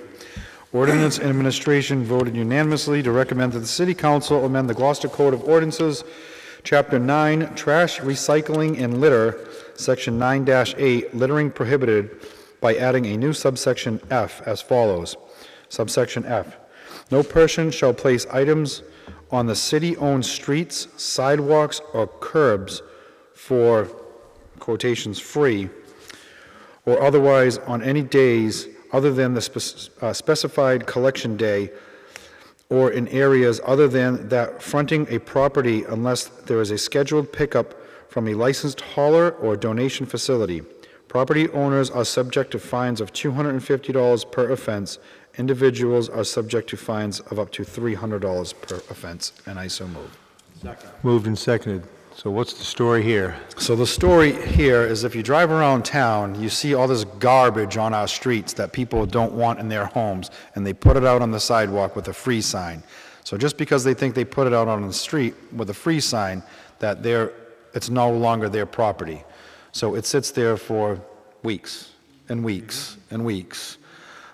Ordinance and Administration voted unanimously to recommend that the City Council amend the Gloucester Code of Ordinances, Chapter 9, Trash, Recycling, and Litter, Section 9-8, Littering Prohibited, by adding a new subsection F as follows. Subsection F. No person shall place items on the city-owned streets, sidewalks, or curbs for, quotations, free, or otherwise on any days other than the specified collection day, or in areas other than that fronting a property unless there is a scheduled pickup from a licensed hauler or donation facility. Property owners are subject to fines of $250 per offense. Individuals are subject to fines of up to $300 per offense, and I so move. Moved and seconded. So what's the story here? So the story here is if you drive around town, you see all this garbage on our streets that people don't want in their homes, and they put it out on the sidewalk with a free sign. So just because they think they put it out on the street with a free sign, that it's no longer their property. So it sits there for weeks and weeks and weeks.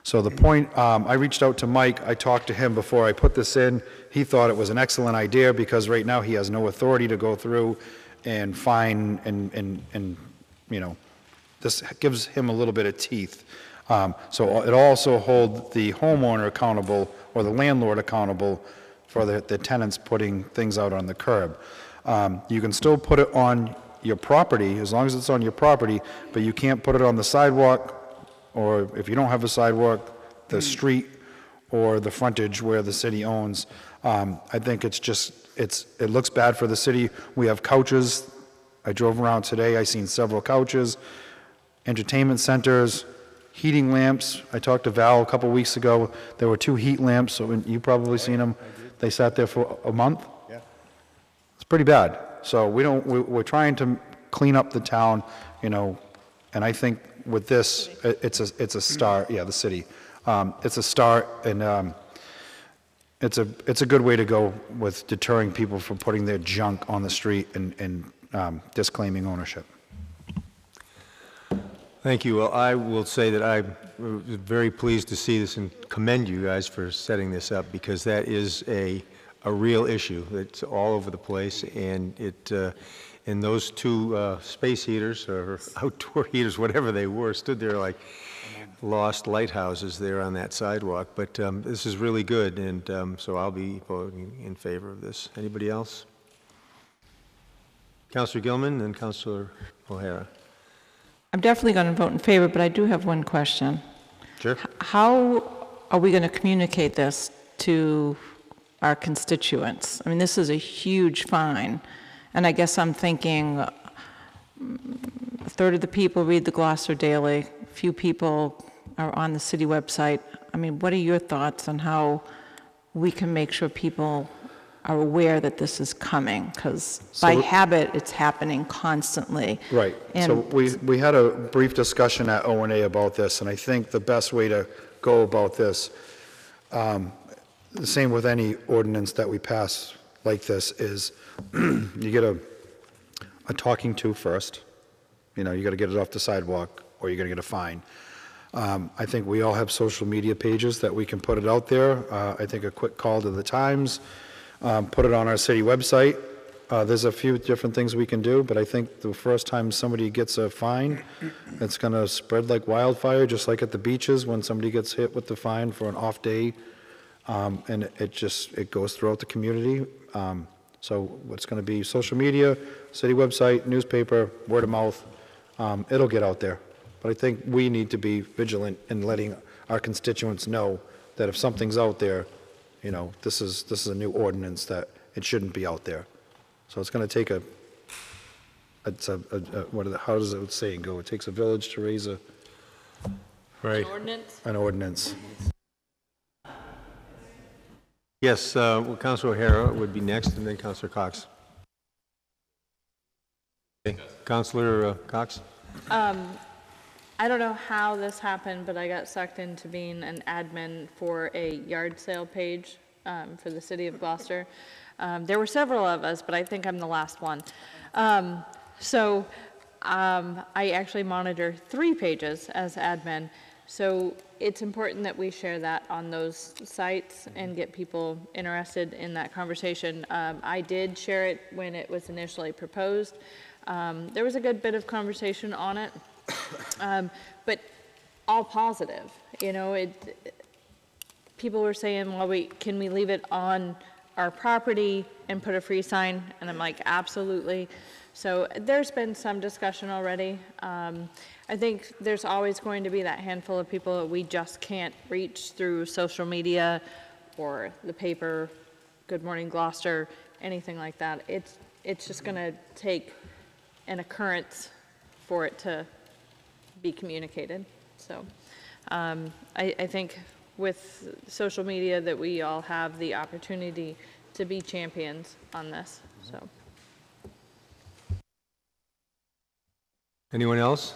So the point, I reached out to Mike, I talked to him before I put this in. He thought it was an excellent idea because right now he has no authority to go through and fine and you know, this gives him a little bit of teeth. So it also holds the homeowner accountable or the landlord accountable for the tenants putting things out on the curb. You can still put it on your property as long as it's on your property, but you can't put it on the sidewalk, or if you don't have a sidewalk, the street or the frontage where the city owns. I think it's just, it looks bad for the city. We have couches. I drove around today, I seen several couches, entertainment centers, heating lamps. I talked to Val a couple weeks ago. There were 2 heat lamps, so you probably seen them. They sat there for a month. Yeah. It's pretty bad. So we're trying to clean up the town, you know, and I think with this, it's a start. Yeah, the city. It's a start, and it's a good way to go with deterring people from putting their junk on the street and disclaiming ownership. Thank you. Well, I will say that I'm very pleased to see this and commend you guys for setting this up, because that is a real issue. It's all over the place, and and those 2 space heaters or outdoor heaters, whatever they were, stood there like lost lighthouses there on that sidewalk. But this is really good, and so I'll be voting in favor of this. Anybody else? Councilor Gilman and Councilor O'Hara. I'm definitely going to vote in favor, but I do have one question. Sure. How are we going to communicate this to our constituents? I mean, this is a huge fine, and I guess I'm thinking a third of the people read the Gloucester Daily, few people are on the city website. I mean, what are your thoughts on how we can make sure people are aware that this is coming? Because by habit, it's happening constantly. Right. And so we had a brief discussion at O&A about this, and I think the best way to go about this, the same with any ordinance that we pass like this, is you get a talking to first. You know, you got to get it off the sidewalk, or you're going to get a fine. I think we all have social media pages that we can put it out there. I think a quick call to the Times, put it on our city website. There's a few different things we can do, but I think the first time somebody gets a fine, it's going to spread like wildfire, just like at the beaches when somebody gets hit with the fine for an off day, and it goes throughout the community. So it's going to be social media, city website, newspaper, word of mouth. It'll get out there. But I think we need to be vigilant in letting our constituents know that if something's out there, you know, this is a new ordinance, that it shouldn't be out there. So it's going to take how does the saying go? It takes a village to raise an ordinance. Yes, well, Councilor O'Hara would be next, and then Councilor Cox. Okay. Councilor Cox? I don't know how this happened, but I got sucked into being an admin for a yard sale page for the city of Gloucester. There were several of us, but I think I'm the last one. I actually monitor 3 pages as admin. So it's important that we share that on those sites and get people interested in that conversation. I did share it when it was initially proposed. There was a good bit of conversation on it, but all positive. You know, people were saying, well, can we leave it on our property and put a free sign? And I'm like, absolutely. So there's been some discussion already. I think there's always going to be that handful of people that we just can't reach through social media or the paper, Good Morning Gloucester, anything like that. It's just going to take an occurrence for it to be communicated. So I think with social media that we all have the opportunity to be champions on this. So. Anyone else?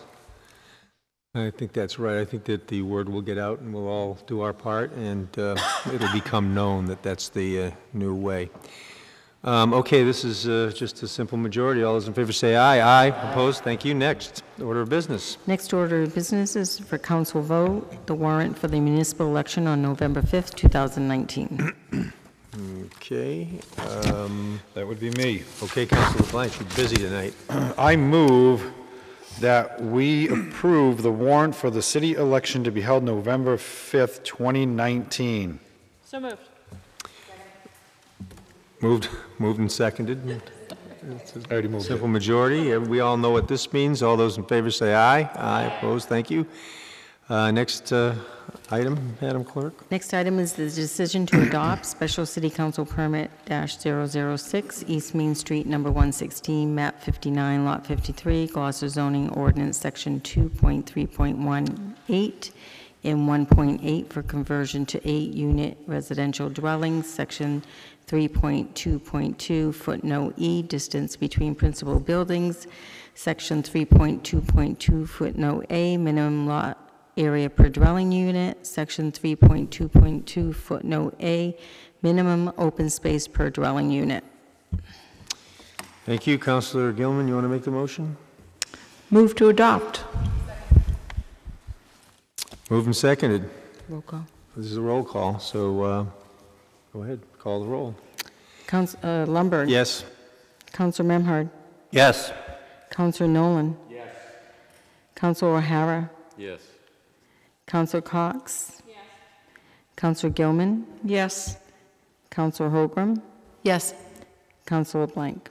I think that's right. I think that the word will get out and we'll all do our part, and it'll become known that that's the new way. Okay, this is just a simple majority. All those in favor say aye. Aye. Opposed? Thank you. Next, order of business. Next order of business is for council vote, the warrant for the municipal election on November 5th, 2019. Okay. That would be me. Okay, Councilor Blanch, you're busy tonight. I move that we approve the warrant for the city election to be held November 5th, 2019. So moved. Moved and seconded. I already moved Simple majority. We all know what this means. All those in favor say aye. Aye. Opposed? Thank you. Next item, Madam Clerk. Next item is the decision to adopt Special City Council Permit -006, East Main Street, number 116, map 59, lot 53, Gloucester zoning ordinance, section 2.3.18 and 1.8 for conversion to 8-unit residential dwellings, section 3.2.2, footnote E, distance between principal buildings, section 3.2.2, footnote A, minimum lot area per dwelling unit, section 3.2.2, footnote A, minimum open space per dwelling unit. Thank you. Councilor Gilman, you want to make the motion? Move to adopt. Moved and seconded. Roll call. This is a roll call, so go ahead, call the roll. Councilor Lundberg. Yes. Councilor Memhard. Yes. Councilor Nolan. Yes. Councilor O'Hara. Yes. Councilor Cox. Yes. Councilor Gilman. Yes. Councilor Holgram. Yes. Councilor Blank.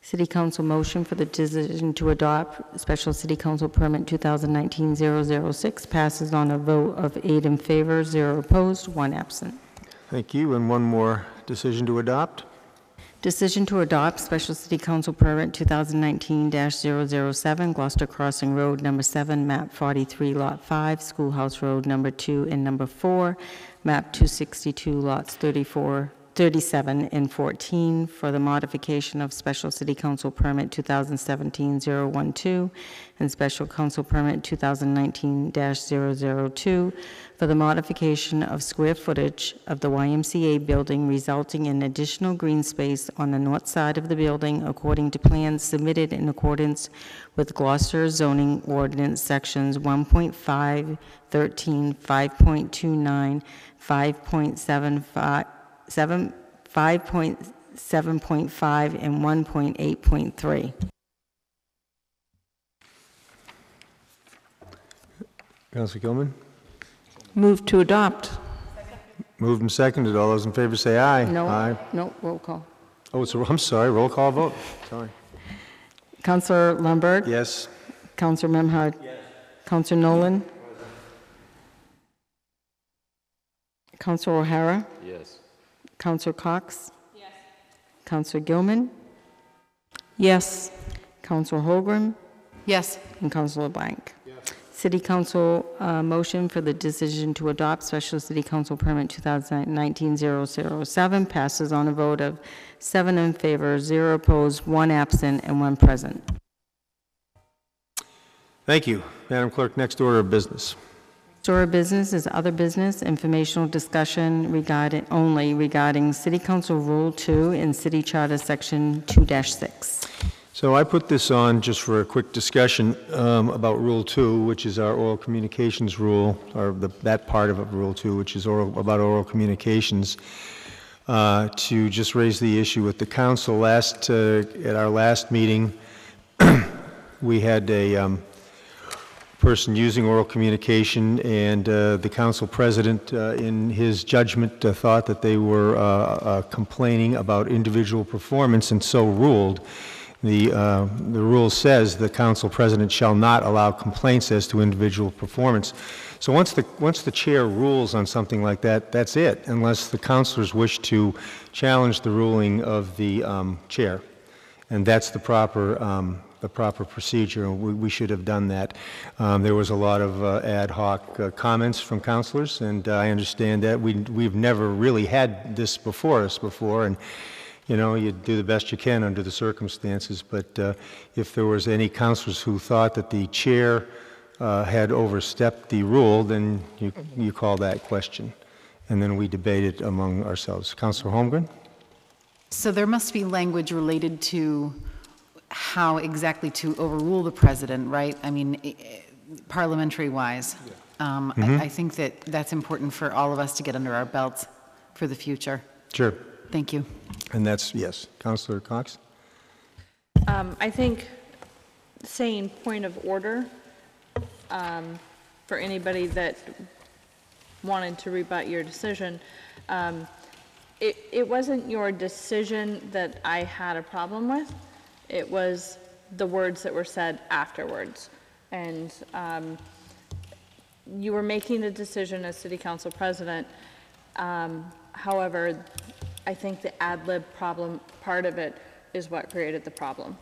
City Council motion for the decision to adopt Special City Council Permit 2019-006 passes on a vote of 8 in favor, 0 opposed, 1 absent. Thank you. And one more decision to adopt. Decision to adopt Special City Council Permit 2019-007, Gloucester Crossing Road, number 7, map 43, lot 5, Schoolhouse Road, number 2 and number 4, map 262, lots 37 and 14 for the modification of Special City Council Permit 2017-012 and Special Council Permit 2019-002 for the modification of square footage of the YMCA building resulting in additional green space on the north side of the building according to plans submitted in accordance with Gloucester zoning ordinance sections 1.5, 13, 5.29, 5.75, 5.7.5 and 1.8.3. Councilor Gilman? Move to adopt. Moved and seconded. All those in favor say aye. No, Aye. no, roll call. Oh, I'm sorry, roll call vote. Sorry. Councilor Lundberg? Yes. Councilor Memhard? Yes. Councilor Nolan? Councilor O'Hara? Yes. Councilor Cox? Yes. Councilor Gilman? Yes. Councilor Holgram? Yes. And Councilor Blank. City Council motion for the decision to adopt Special City Council Permit 2019-007 passes on a vote of 7 in favor, 0 opposed, 1 absent, and 1 present. Thank you. Madam Clerk, next order of business. Order of business is other business, informational discussion regarding City Council Rule 2 in City Charter Section 2-6. So I put this on just for a quick discussion about Rule 2, which is our oral communications rule, or that part of Rule 2, which is about oral communications, to just raise the issue with the council. At our last meeting, we had a person using oral communication, and the council president, in his judgment, thought that they were complaining about individual performance, and so ruled. The rule says the council president shall not allow complaints as to individual performance. So once the chair rules on something like that, that's it, unless the councilors wish to challenge the ruling of the chair, and that's the proper procedure. We should have done that. There was a lot of ad hoc comments from councilors, and I understand that we've never really had this before us, and you know, you do the best you can under the circumstances, but if there was any councilors who thought that the chair had overstepped the rule, then you call that question, and then we debate it among ourselves. Councilor Holmgren? So there must be language related to how exactly to overrule the president, right? I mean, parliamentary-wise. I think that's important for all of us to get under our belts for the future. Sure. Thank you. And that's, yes. Councilor Cox? I think saying point of order for anybody that wanted to rebut your decision, it wasn't your decision that I had a problem with. It was the words that were said afterwards. And you were making the decision as city council president. However, I think the ad lib problem part of it is what created the problem.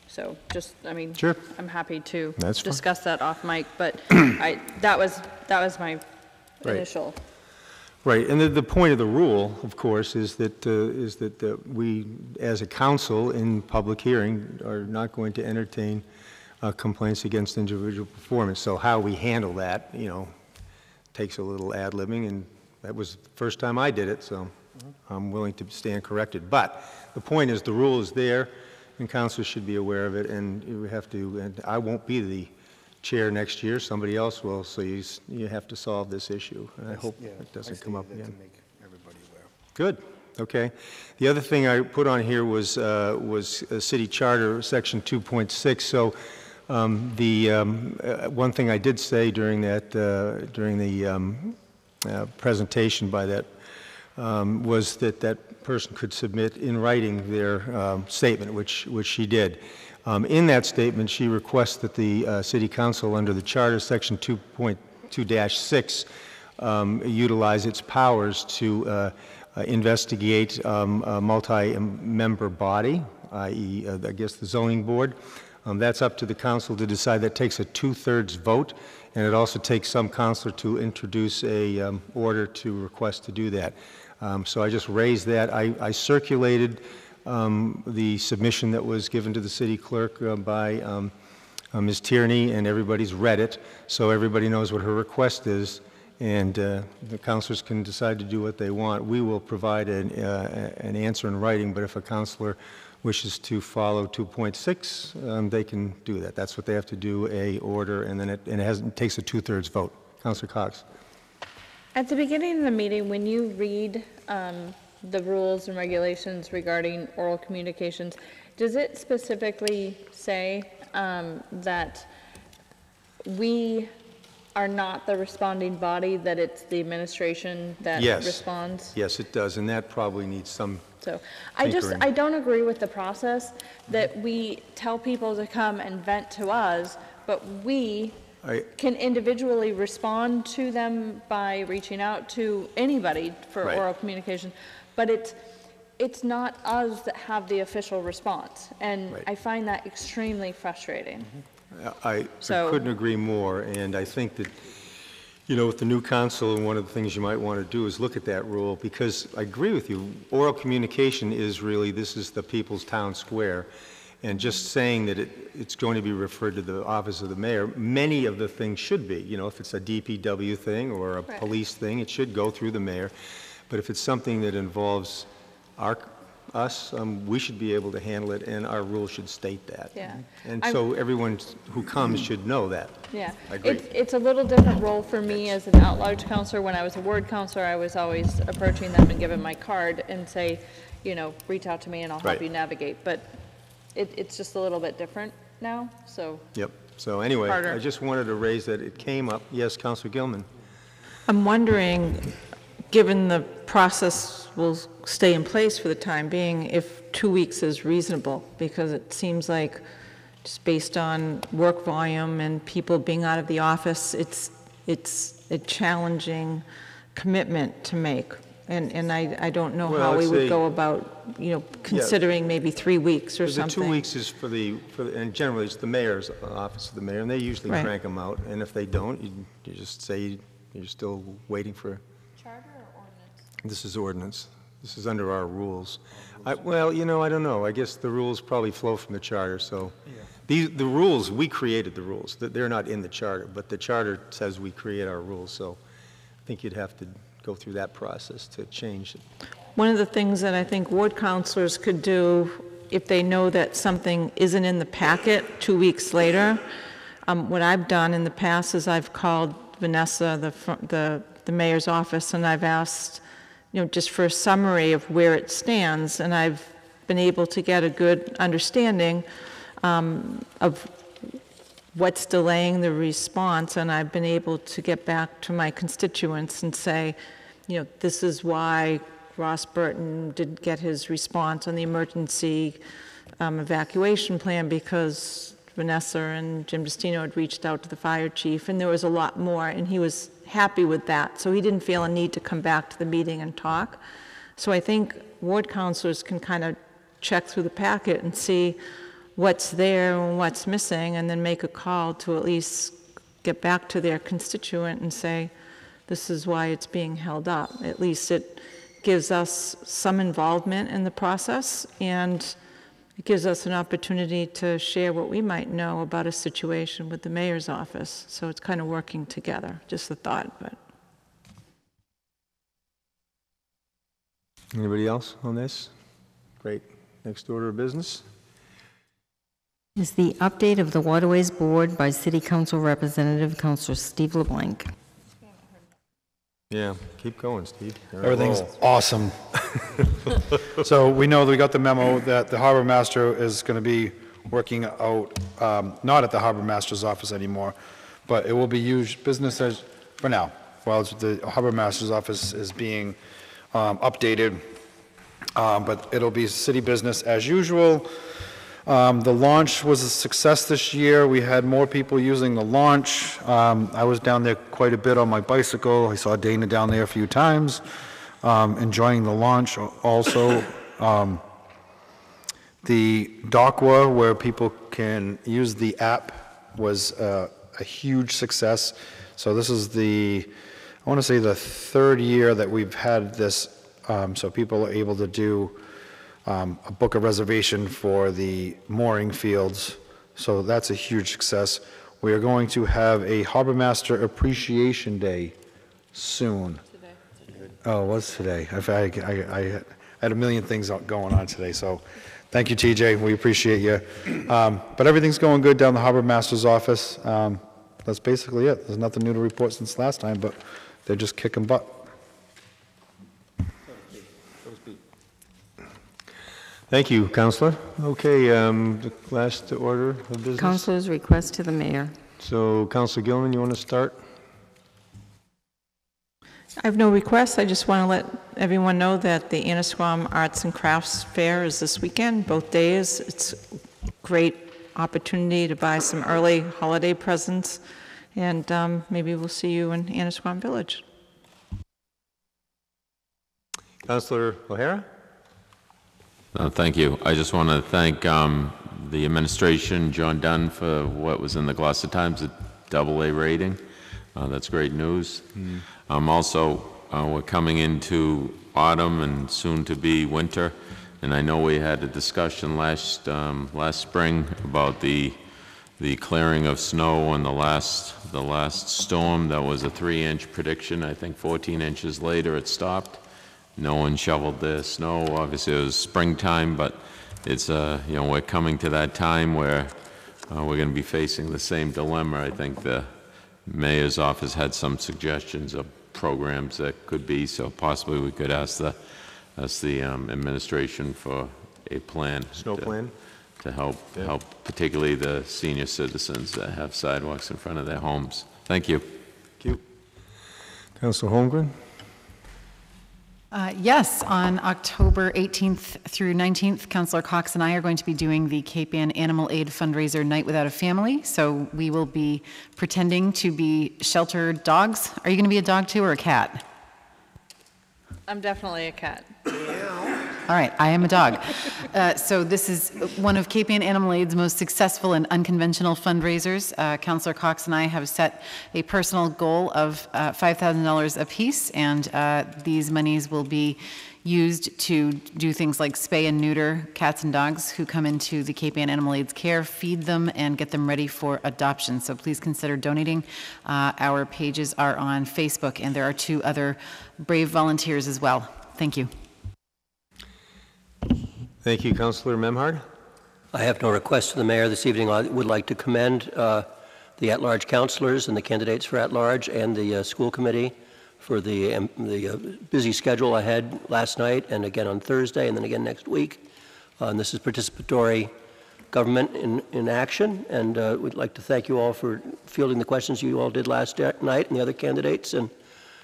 So just, I mean, sure. I'm happy to That's discuss fine. that off mic, but that was my initial. Right, and the point of the rule, of course, is that we, as a council in public hearing, are not going to entertain complaints against individual performance. So how we handle that, you know, takes a little ad-libbing, and that was the first time I did it, so I'm willing to stand corrected. But the point is, the rule is there, and councilors should be aware of it, and you have to, and I won't be the chair next year, somebody else will, so you have to solve this issue, and I hope it doesn't come up again. To make everybody aware. Good, okay. The other thing I put on here was City Charter, Section 2.6, so one thing I did say during the presentation by that was that person could submit in writing their statement, which she did. In that statement, she requests that the City Council, under the Charter, Section 2.2-6, utilize its powers to investigate a multi-member body, i.e., I guess the zoning board. That's up to the council to decide. That takes a 2/3 vote, and it also takes some councilor to introduce a order to request to do that. So I just raised that. I circulated the submission that was given to the city clerk by Ms. Tierney, and everybody's read it, so everybody knows what her request is, and the councilors can decide to do what they want. We will provide an answer in writing, but if a councilor wishes to follow 2.6, they can do that. That's what they have to do, a order, and then it takes a 2/3 vote. Councilor Cox. At the beginning of the meeting, when you read the rules and regulations regarding oral communications, does it specifically say that we are not the responding body, that it's the administration that responds? Yes, it does, and that probably needs some So I don't agree with the process that we tell people to come and vent to us, but we can individually respond to them by reaching out to anybody for oral communication, but it's not us that have the official response, and I find that extremely frustrating. I couldn't agree more, and I think that, you know, with the new council, one of the things you might want to do is look at that rule, because I agree with you, oral communication is really, this is the people's town square, And just saying that it's going to be referred to the office of the mayor, many of the things should be. You know, if it's a DPW thing or a police thing, it should go through the mayor. But if it's something that involves us, we should be able to handle it, and our rules should state that. Yeah. And so everyone who comes should know that. Yeah. I agree. It's a little different role for me as an at-large counselor. When I was a ward counselor, I was always approaching them and giving my card and say, you know, reach out to me and I'll help you navigate. But it's just a little bit different now, so. Yep. So anyway, Harder. I just wanted to raise that. It came up. Yes, Councilor Gilman. I'm wondering, given the process will stay in place for the time being, if 2 weeks is reasonable, because it seems like just based on work volume and people being out of the office, it's a challenging commitment to make. And I don't know how we would go about, you know, considering maybe 3 weeks or something. The 2 weeks is for the, and generally it's the mayor's office of the mayor, and they usually crank them out. And if they don't, you just say you're still waiting for. Charter or ordinance? This is ordinance. This is under our rules. Well, you know, I don't know. I guess the rules probably flow from the charter, so. The rules, we created the rules. They're not in the charter, but the charter says we create our rules, so I think you'd have to go through that process to change it. One of the things that I think ward counselors could do, if they know that something isn't in the packet 2 weeks later, what I've done in the past is I've called Vanessa, the mayor's office, and I've asked, you know, just for a summary of where it stands, and I've been able to get a good understanding of what's delaying the response, and I've been able to get back to my constituents and say, you know, this is why Ross Burton didn't get his response on the emergency evacuation plan, because Vanessa and Jim Justino had reached out to the fire chief, and there was a lot more, and he was happy with that, so he didn't feel a need to come back to the meeting and talk. So I think ward counselors can kind of check through the packet and see what's there and what's missing, and then make a call to at least get back to their constituent and say, this is why it's being held up. At least it gives us some involvement in the process, and it gives us an opportunity to share what we might know about a situation with the mayor's office. So it's kind of working together, just a thought. But Anybody else on this? Great. Next order of business. Is the update of the Waterways Board by City Council Representative Councilor Steve LeBlanc. Yeah, keep going, Steve. Everything's awesome. So we know that we got the memo that the harbor master is going to be working out, not at the harbor master's office anymore, but it will be used business as, for now, while the harbor master's office is being updated, but it'll be city business as usual. The launch was a success this year. We had more people using the launch. I was down there quite a bit on my bicycle. I saw Dana down there a few times, enjoying the launch also. The DOCWA, where people can use the app, was a huge success. So this is I want to say the third year that we've had this, so people are able to do book a reservation for the mooring fields, so that's a huge success. We are going to have a Harbor Master Appreciation Day soon. Today. Oh, it was today. I had a million things going on today, so thank you, TJ. We appreciate you. But everything's going good down the Harbor Master's office. That's basically it. There's nothing new to report since last time, but they're just kicking butt. Thank you, Counselor. Okay, the last order of business. Councilor's request to the mayor. So, Counselor Gilman, you want to start? I have no requests. I just want to let everyone know that the Annisquam Arts and Crafts Fair is this weekend, both days. It's a great opportunity to buy some early holiday presents, and maybe we'll see you in Annisquam Village. Counselor O'Hara? Thank you. I just want to thank the administration, John Dunn, for what was in the Gloucester Times, a AA rating. That's great news. Also, we're coming into autumn and soon to be winter. And I know we had a discussion last spring about the clearing of snow on the last storm. That was a 3-inch prediction. I think 14 inches later it stopped. No one shoveled their snow. Obviously it was springtime, but it's we're coming to that time where we're going to be facing the same dilemma. I think the mayor's office had some suggestions of programs that could be, so possibly we could ask the administration for a plan. Snow plan? To help particularly the senior citizens that have sidewalks in front of their homes. Thank you. Thank you. Councilor Holmgren? Yes, on October 18th through 19th, Councilor Cox and I are going to be doing the Cape Ann Animal Aid fundraiser Night Without a Family. So we will be pretending to be sheltered dogs. Are you going to be a dog too or a cat? I'm definitely a cat. All right, I am a dog. So this is one of Cape Ann Animal Aid's most successful and unconventional fundraisers. Councilor Cox and I have set a personal goal of $5,000 apiece, and these monies will be used to do things like spay and neuter cats and dogs who come into the Cape Ann Animal Aid's care, feed them, and get them ready for adoption. So please consider donating. Our pages are on Facebook, and there are 2 other brave volunteers as well. Thank you. Thank you, Councilor Memhard. I have no request to the mayor this evening. I would like to commend the at-large councilors and the candidates for at-large and the school committee for the busy schedule I had last night and again on Thursday and then again next week. And this is participatory government in action, and we'd like to thank you all for fielding the questions you all did last night and the other candidates, and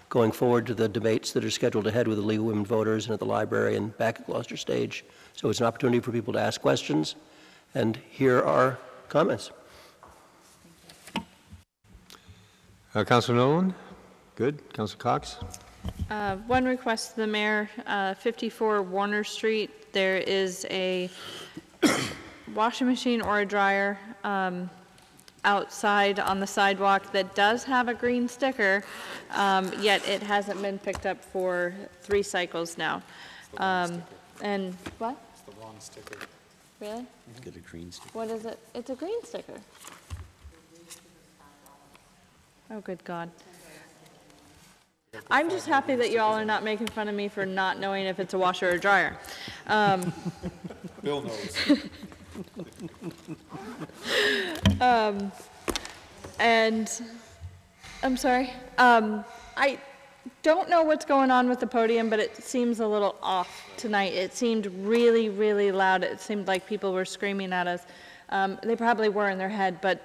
going forward to the debates that are scheduled ahead with the League of Women Voters and at the library and back at Gloucester Stage. So it's an opportunity for people to ask questions and hear our comments. Councilor Nolan? Good. Councilor Cox? One request to the mayor, 54 Warner Street, there is a washing machine or a dryer outside on the sidewalk that does have a green sticker, yet it hasn't been picked up for 3 cycles now. And what? It's the wrong sticker. Really? Get a green sticker. What is it? It's a green sticker. Oh, good God. I'm just happy that you all are not making fun of me for not knowing if it's a washer or dryer. Bill knows. And I'm sorry. I don't know what's going on with the podium, but it seems a little off tonight. It seemed really, really loud. It seemed like people were screaming at us. They probably were in their head, but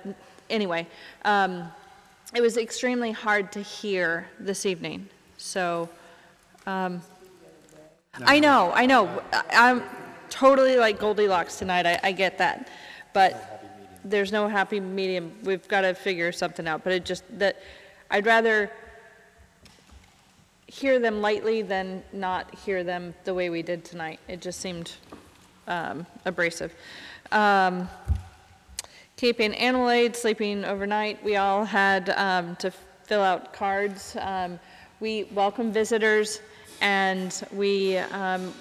anyway, it was extremely hard to hear this evening. So, I know. I'm totally like Goldilocks tonight. I get that, but there's no happy medium. We've got to figure something out. But it just that I'd rather hear them lightly than not hear them the way we did tonight. It just seemed abrasive. Cape Ann Animal Aid, sleeping overnight. We all had to fill out cards. We welcome visitors, and we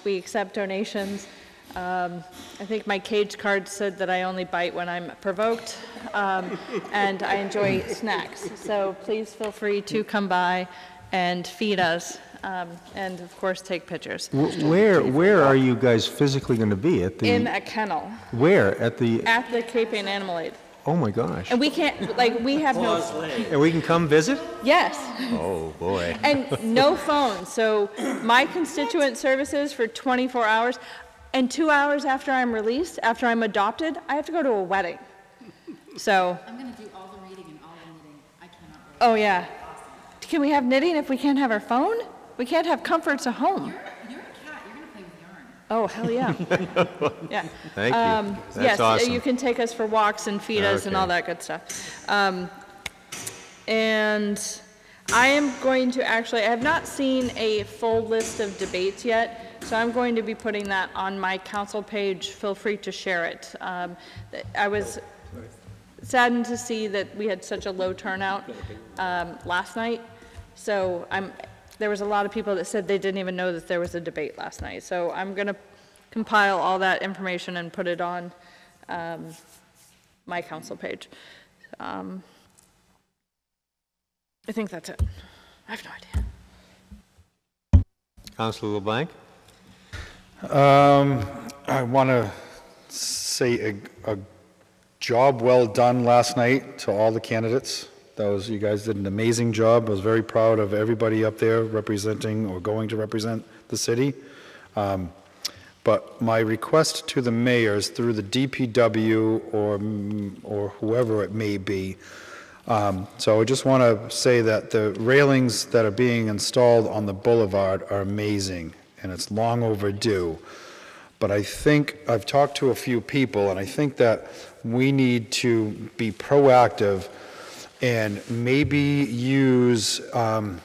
accept donations. I think my cage card said that I only bite when I'm provoked, and I enjoy snacks. So please feel free to come by and feed us, and of course take pictures. Where are you guys physically going to be? In a kennel. Where? At the Cape Ann Animal Aid. Oh my gosh. And we can't, like, we have no. And we can come visit? Yes. Oh boy. And no phone. So my constituent services for 24 hours, and 2 hours after I'm released, after I'm adopted, I have to go to a wedding. So. I'm going to do all the reading and all the knitting. I cannot wait. Oh yeah. Can we have knitting if we can't have our phone? We can't have comforts at home. You're a cat. You're going to play with yarn. Oh, hell yeah. Yeah. Thank you. That's yes, awesome. you can take us for walks and feed us and all that good stuff. And I am going to I have not seen a full list of debates yet, so I'm going to be putting that on my council page. Feel free to share it. I was saddened to see that we had such a low turnout last night. So there was a lot of people that said they didn't even know that there was a debate last night. So I'm going to compile all that information and put it on my council page. I think that's it. I have no idea. Councilor LeBlanc? I want to say a job well done last night to all the candidates. You guys did an amazing job. I was very proud of everybody up there representing or going to represent the city. But my request to the mayors through the DPW or whoever it may be. So I just want to say that the railings that are being installed on the boulevard are amazing, and it's long overdue. But I think I've talked to a few people, and I think that we need to be proactive and maybe use a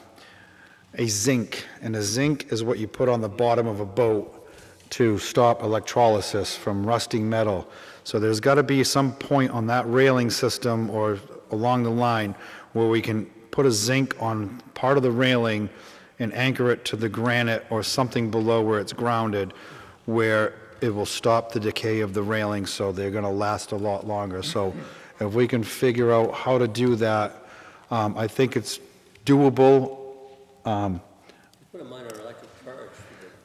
zinc. And a zinc is what you put on the bottom of a boat to stop electrolysis from rusting metal. So there's got to be some point on that railing system or along the line where we can put a zinc on part of the railing and anchor it to the granite or something below where it's grounded, where it will stop the decay of the railing, so they're going to last a lot longer. So if we can figure out how to do that, I think it's doable. Put a mine on electric charge.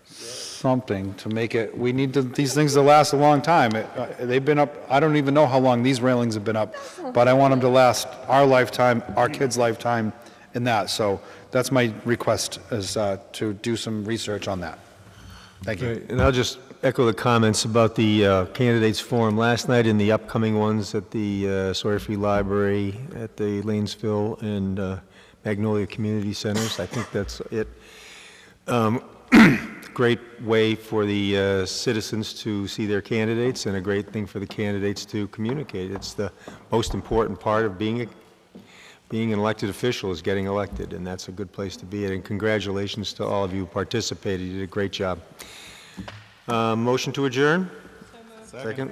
Something to make it, we need these things to last a long time. They've been up, I don't even know how long these railings have been up, but I want them to last our lifetime, our kids' lifetime, and that. So that's my request, is to do some research on that. Thank you. And I'll just echo the comments about the candidates forum last night and the upcoming ones at the Sawyer Free Library, at the Lanesville and Magnolia Community Centers. I think that's it. Great way for the citizens to see their candidates, and a great thing for the candidates to communicate. It's the most important part of being an elected official, is getting elected, and that's a good place to be at. And congratulations to all of you who participated. You did a great job. Motion to adjourn? Second.